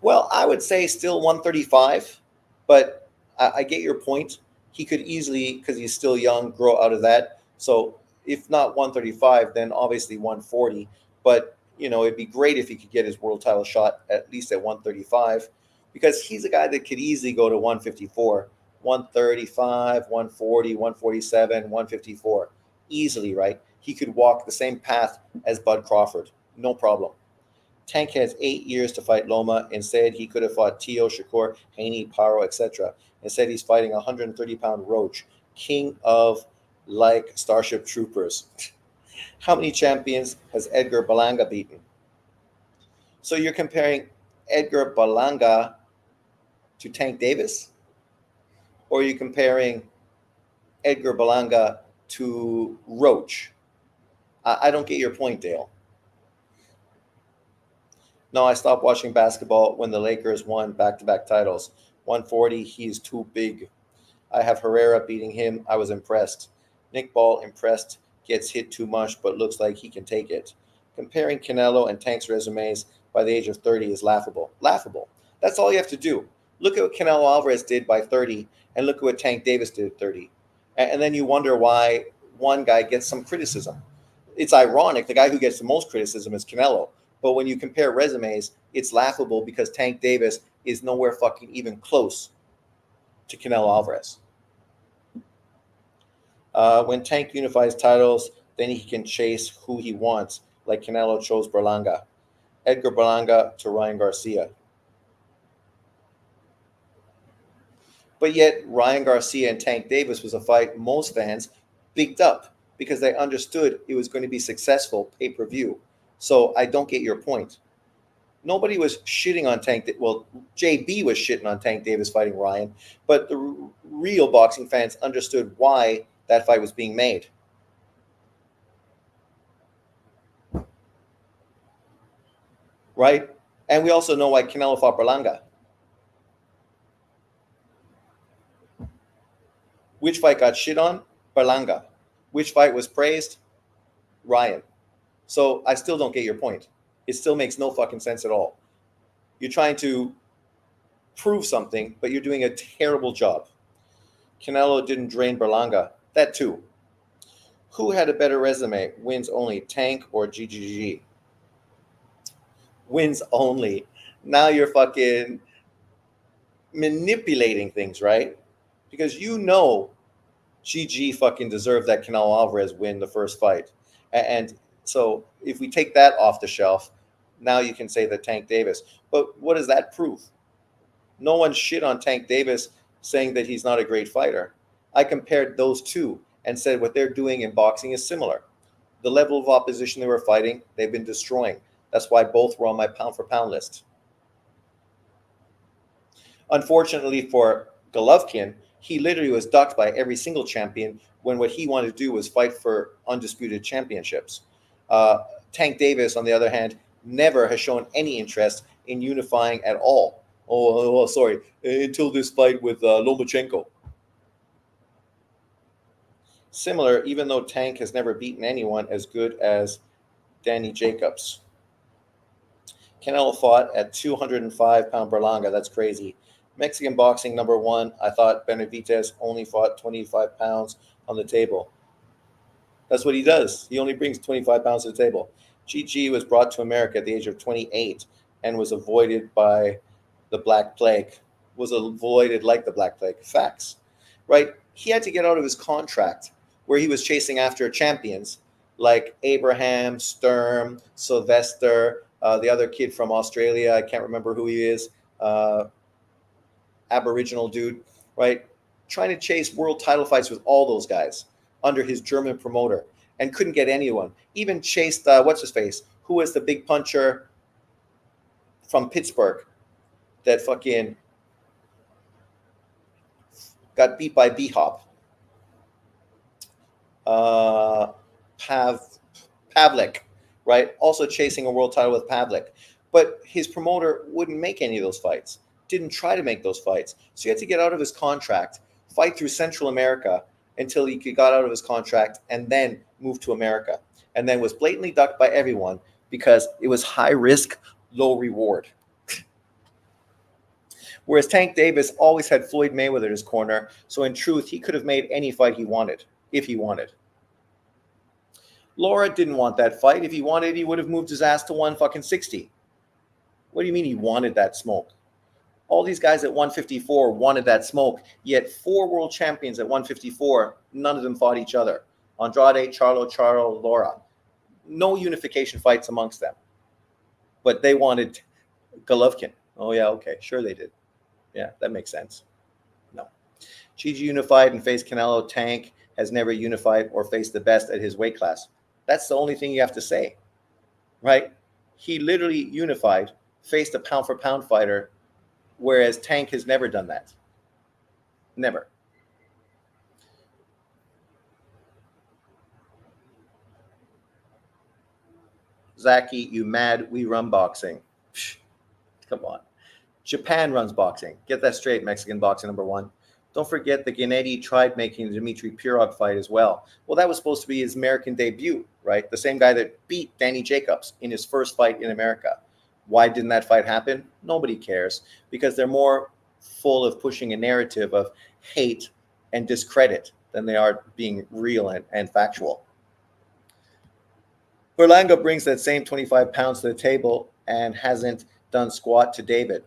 Well, I would say still 135, but I get your point. He could easily, because he's still young, grow out of that. So if not 135, then obviously 140. But, it'd be great if he could get his world title shot at least at 135, because he's a guy that could easily go to 154, 135, 140, 147, 154. Easily, right? He could walk the same path as Bud Crawford. No problem. Tank has 8 years to fight Loma. Instead, he could have fought Tio, Shakur, Haney, Paro, etc. Instead, he's fighting a 130-pound roach, king of Starship Troopers. How many champions has Edgar Berlanga beaten? So you're comparing Edgar Berlanga to Tank Davis, or are you comparing Edgar Berlanga to Roach? I don't get your point, Dale. No, I stopped watching basketball when the Lakers won back-to-back titles. 140, he's too big. I have Herrera beating him. I was impressed. Nick Ball impressed. Gets hit too much, but looks like he can take it. Comparing Canelo and Tank's resumes by the age of 30 is laughable. Laughable. That's all you have to do. Look at what Canelo Alvarez did by 30, and look at what Tank Davis did at 30. And then you wonder why one guy gets some criticism. It's ironic. The guy who gets the most criticism is Canelo. But when you compare resumes, it's laughable because Tank Davis is nowhere fucking even close to Canelo Alvarez. When Tank unifies titles, then he can chase who he wants, like Canelo chose Berlanga. Edgar Berlanga to Ryan Garcia. But yet, Ryan Garcia and Tank Davis was a fight most fans bigged up because they understood it was going to be successful pay-per-view. So I don't get your point. Nobody was shitting on Tank. Well, JB was shitting on Tank Davis fighting Ryan, but the real boxing fans understood why that fight was being made. Right? And we also know why Canelo fought Berlanga. Which fight got shit on? Berlanga. Which fight was praised? Ryan. So I still don't get your point. It still makes no fucking sense at all. You're trying to prove something, but you're doing a terrible job. Canelo didn't drain Berlanga. That too. Who had a better resume? Wins only, Tank or GGG? Wins only. Now you're fucking manipulating things, right? Because you know GG fucking deserved that Canelo Alvarez win the first fight. And so if we take that off the shelf, now you can say that Tank Davis. But what does that prove? No one shit on Tank Davis saying that he's not a great fighter. I compared those two and said what they're doing in boxing is similar. The level of opposition they were fighting, they've been destroying. That's why both were on my pound-for-pound list. Unfortunately for Golovkin, he literally was ducked by every single champion when what he wanted to do was fight for undisputed championships. Tank Davis, on the other hand, never has shown any interest in unifying at all. Sorry, until this fight with Lomachenko. Similar, even though Tank has never beaten anyone as good as Danny Jacobs. Canelo fought at 205-pound Berlanga. That's crazy. Mexican boxing number one. I thought Benavidez only fought 25 pounds on the table. That's what he does. He only brings 25 pounds to the table. GG was brought to America at the age of 28 and was avoided by the Black Plague. Was avoided like the Black Plague. Facts. Right? He had to get out of his contract where he was chasing after champions like Abraham, Sturm, Sylvester, the other kid from Australia. I can't remember who he is. Aboriginal dude, right? Trying to chase world title fights with all those guys under his German promoter and couldn't get anyone. Even chased, what's his face? Who was the big puncher from Pittsburgh that fucking got beat by B-Hop? Pavlik, right? Also chasing a world title with Pavlik. But his promoter wouldn't make any of those fights. Didn't try to make those fights. So he had to get out of his contract, fight through Central America until he got out of his contract and then move to America. And then was blatantly ducked by everyone because it was high risk, low reward. Whereas Tank Davis always had Floyd Mayweather in his corner. So in truth, he could have made any fight he wanted, if he wanted. Laura didn't want that fight. If he wanted, he would have moved his ass to 160. What do you mean he wanted that smoke? All these guys at 154 wanted that smoke, yet 4 world champions at 154, none of them fought each other. Andrade, Charlo, Laura. No unification fights amongst them. But they wanted Golovkin. Oh, yeah, okay, sure they did. Yeah, that makes sense. No. Gigi unified and faced Canelo. Tank has never unified or faced the best at his weight class. That's the only thing you have to say, right? He literally unified, faced a pound for pound fighter, whereas Tank has never done that. Never. Zaki, you mad? We run boxing. Psh, come on. Japan runs boxing. Get that straight, Mexican boxing number one. Don't forget the Gennady tried making the Dmitry Pirog fight as well. Well, that was supposed to be his American debut, right? The same guy that beat Danny Jacobs in his first fight in America. Why didn't that fight happen? Nobody cares, because they're more full of pushing a narrative of hate and discredit than they are being real and factual. Berlanga brings that same 25 pounds to the table and hasn't done squat to David.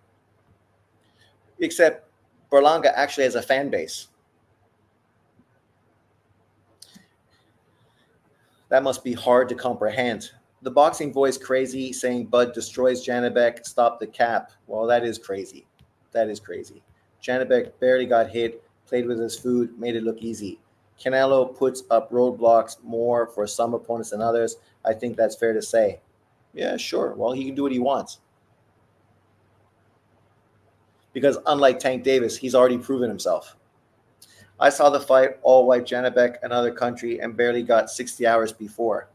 Except Berlanga actually has a fan base. That must be hard to comprehend. The boxing voice crazy saying Bud destroys Janibek, stop the cap. Well, that is crazy. That is crazy. Janibek barely got hit, played with his food, made it look easy. Canelo puts up roadblocks more for some opponents than others. I think that's fair to say. Yeah, sure. Well, he can do what he wants. Because unlike Tank Davis, he's already proven himself. I saw the fight, all white Janibek, another country, and barely got 60 hours before.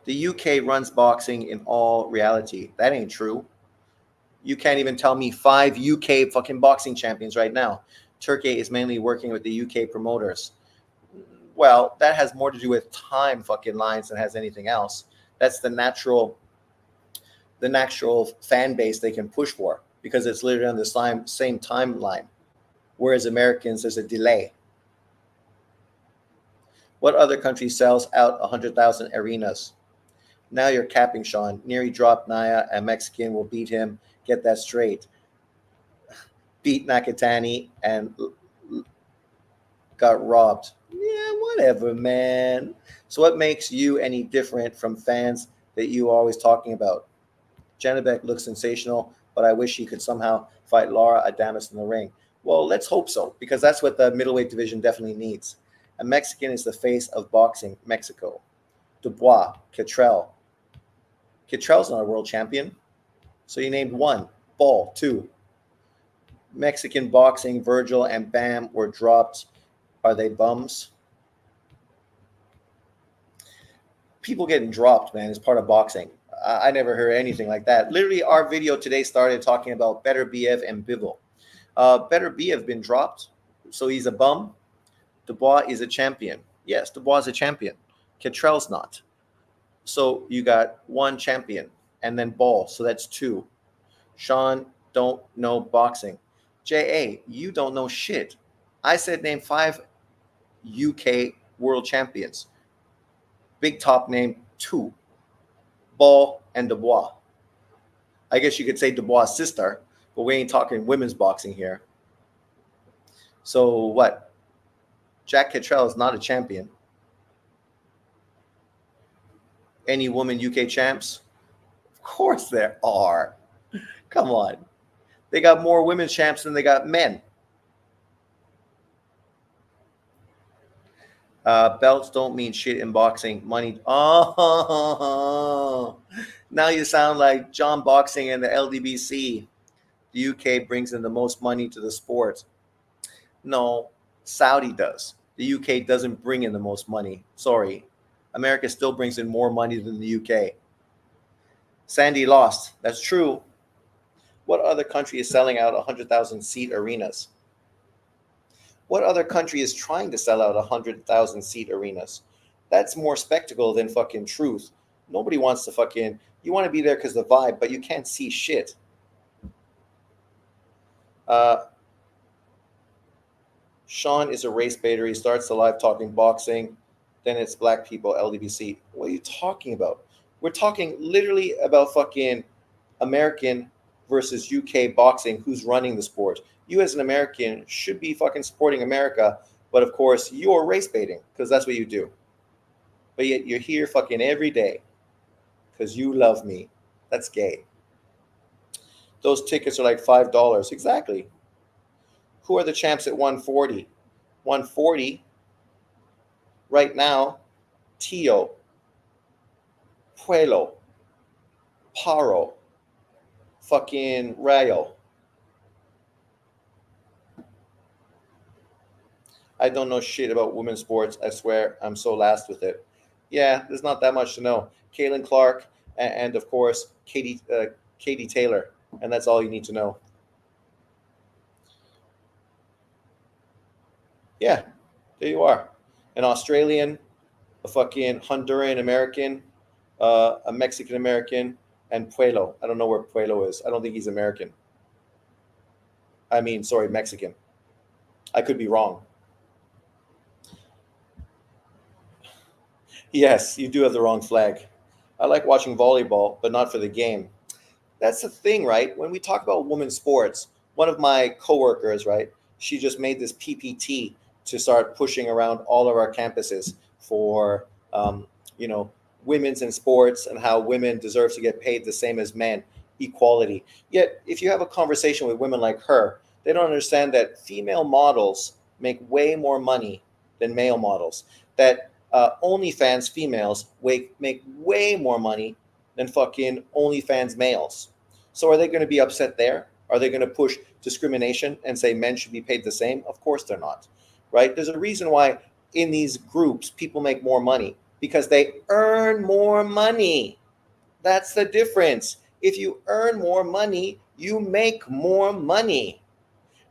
The UK runs boxing in all reality. That ain't true. You can't even tell me 5 UK fucking boxing champions right now. Turkey is mainly working with the UK promoters. Well, that has more to do with time fucking lines than has anything else. That's the natural fan base they can push for, because it's literally on the same timeline. Whereas Americans, there's a delay. What other country sells out 100,000 arenas? Now you're capping, Sean. Neri dropped Naya. A Mexican will beat him. Get that straight. Beat Nakatani and got robbed. Yeah, whatever, man. So what makes you any different from fans that you are always talking about? Janibek looks sensational, but I wish he could somehow fight Laura Adamus in the ring. Well, let's hope so, because that's what the middleweight division definitely needs. A Mexican is the face of boxing, Mexico. Dubois, Catrell. Catrell's not a world champion. So you named one. Ball, 2. Mexican boxing, Virgil and Bam were dropped. Are they bums? People getting dropped, man, is part of boxing. I never heard anything like that. Literally, our video today started talking about Beterbiev and Bivol. Beterbiev been dropped, so he's a bum. Dubois is a champion. Yes, Dubois is a champion. Catrell's not. So you got 1 champion, and then Ball, so that's 2. Sean don't know boxing. J.A., you don't know shit. I said name 5 UK world champions. Big top name 2. Ball and Dubois. I guess you could say Dubois' sister, but we ain't talking women's boxing here. So what? Jack Catrell is not a champion. Any woman UK champs? Of course there are. Come on. They got more women's champs than they got men. Belts don't mean shit in boxing. Money. Oh, now you sound like John Boxing and the LDBC. The UK brings in the most money to the sport. No, Saudi does. The UK doesn't bring in the most money. Sorry. America still brings in more money than the UK. Sandy lost. That's true. What other country is selling out 100,000 seat arenas? What other country is trying to sell out 100,000 seat arenas? That's more spectacle than fucking truth. Nobody wants to fucking... You want to be there because of the vibe, but you can't see shit. Sean is a race baiter. He starts the live talking boxing. Then it's black people, LDBC. What are you talking about? We're talking literally about fucking American versus UK boxing. Who's running the sport? You as an American should be fucking supporting America. But of course, you're race baiting because that's what you do. But yet you're here fucking every day because you love me. That's gay. Those tickets are like $5. Exactly. Who are the champs at 140? 140 right now, Tio. Puelo, Paro, fucking Rayo. I don't know shit about women's sports. I swear, I'm so last with it. Yeah, there's not that much to know. Kaylin Clark and of course Katie Taylor, and that's all you need to know. Yeah, there you are. An Australian, a fucking Honduran American, a Mexican American, and Puelo. I don't know where Puelo is. I don't think he's American. I mean, sorry, Mexican. I could be wrong. Yes, you do have the wrong flag. I like watching volleyball, but not for the game. That's the thing, right? When we talk about women's sports, one of my coworkers, right, she just made this PPT to start pushing around all of our campuses for, um, you know, women's in sports and how women deserve to get paid the same as men, equality. Yet, if you have a conversation with women like her, they don't understand that female models make way more money than male models. That OnlyFans females make way more money than fucking OnlyFans males. So are they going to be upset there? Are they going to push discrimination and say men should be paid the same? Of course they're not, right? There's a reason why in these groups people make more money because they earn more money. That's the difference. If you earn more money, you make more money,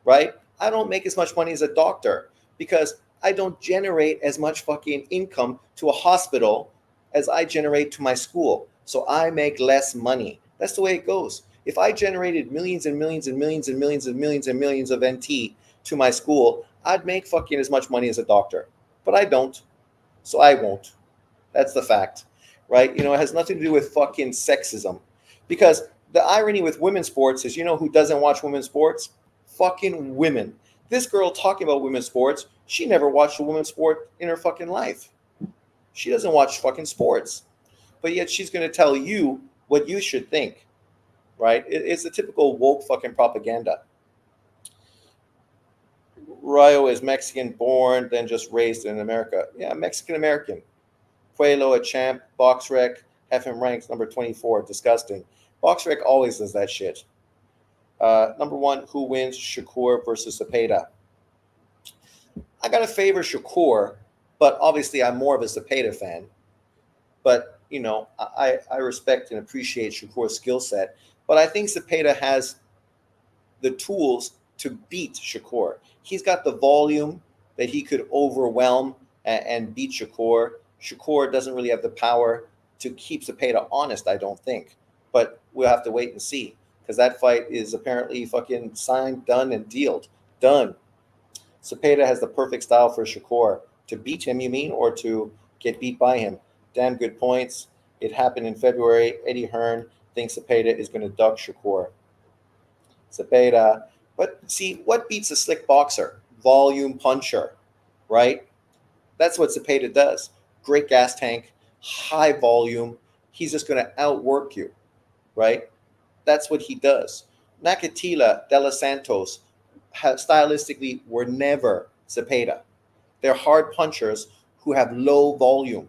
right? I don't make as much money as a doctor because I don't generate as much fucking income to a hospital as I generate to my school. So I make less money. That's the way it goes. If I generated millions and millions and millions and millions and millions and millions of NT to my school, I'd make fucking as much money as a doctor. But I don't. So I won't. That's the fact, right? You know, it has nothing to do with fucking sexism. Because the irony with women's sports is, you know who doesn't watch women's sports? Fucking women. This girl talking about women's sports, she never watched a women's sport in her fucking life. She doesn't watch fucking sports. But yet she's going to tell you what you should think, right? It's the typical woke fucking propaganda. Rayo is Mexican born, then just raised in America. Yeah, Mexican American. Puelo, a champ, BoxRec, have him ranked number 24. Disgusting. BoxRec always does that shit. Number one, who wins, Shakur versus Cepeda? I got to favor Shakur, but obviously I'm more of a Cepeda fan. But, you know, I respect and appreciate Shakur's skill set. But I think Cepeda has the tools to beat Shakur. He's got the volume that he could overwhelm and beat Shakur. Shakur doesn't really have the power to keep Cepeda honest, I don't think. But we'll have to wait and see because that fight is apparently fucking signed, done, and dealed. Done. Cepeda has the perfect style for Shakur. To beat him, you mean, or to get beat by him? Damn good points. It happened in February. Eddie Hearn thinks Cepeda is going to duck Shakur. Cepeda. But see, what beats a slick boxer? Volume puncher, right? That's what Cepeda does. Great gas tank, high volume. He's just going to outwork you, right? That's what he does. Nakatila, De Los Santos, stylistically, were never Cepeda. They're hard punchers who have low volume,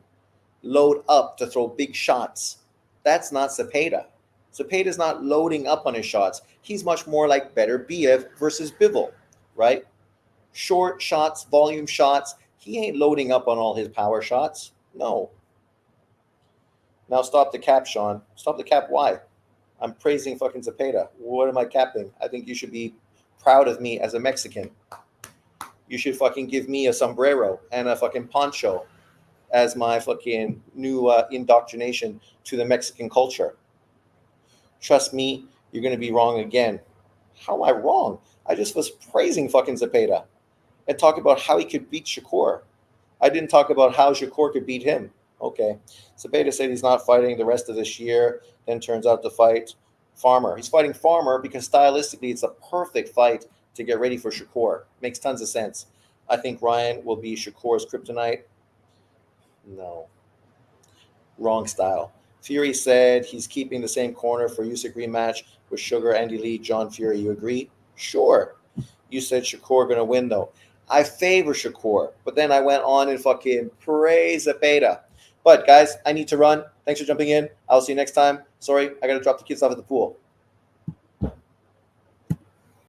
load up to throw big shots. That's not Cepeda. Cepeda's not loading up on his shots. He's much more like Beterbiev versus Bivol, right? Short shots, volume shots. He ain't loading up on all his power shots. No. Now stop the cap, Sean. Stop the cap. Why? I'm praising fucking Cepeda. What am I capping? I think you should be proud of me as a Mexican. You should fucking give me a sombrero and a fucking poncho as my fucking new indoctrination to the Mexican culture. Trust me, you're going to be wrong again. How am I wrong? I just was praising fucking Cepeda and talk about how he could beat Shakur. I didn't talk about how Shakur could beat him. Okay. Cepeda said he's not fighting the rest of this year, then turns out to fight Farmer. He's fighting Farmer because stylistically it's a perfect fight to get ready for Shakur. Makes tons of sense. I think Ryan will be Shakur's kryptonite. No. Wrong style. Fury said he's keeping the same corner for Usyk rematch with Sugar, Andy Lee, John Fury. You agree? Sure. You said Shakur going to win, though. I favor Shakur, but then I went on and fucking praise Cepeda. But guys, I need to run. Thanks for jumping in. I'll see you next time. Sorry, I got to drop the kids off at the pool.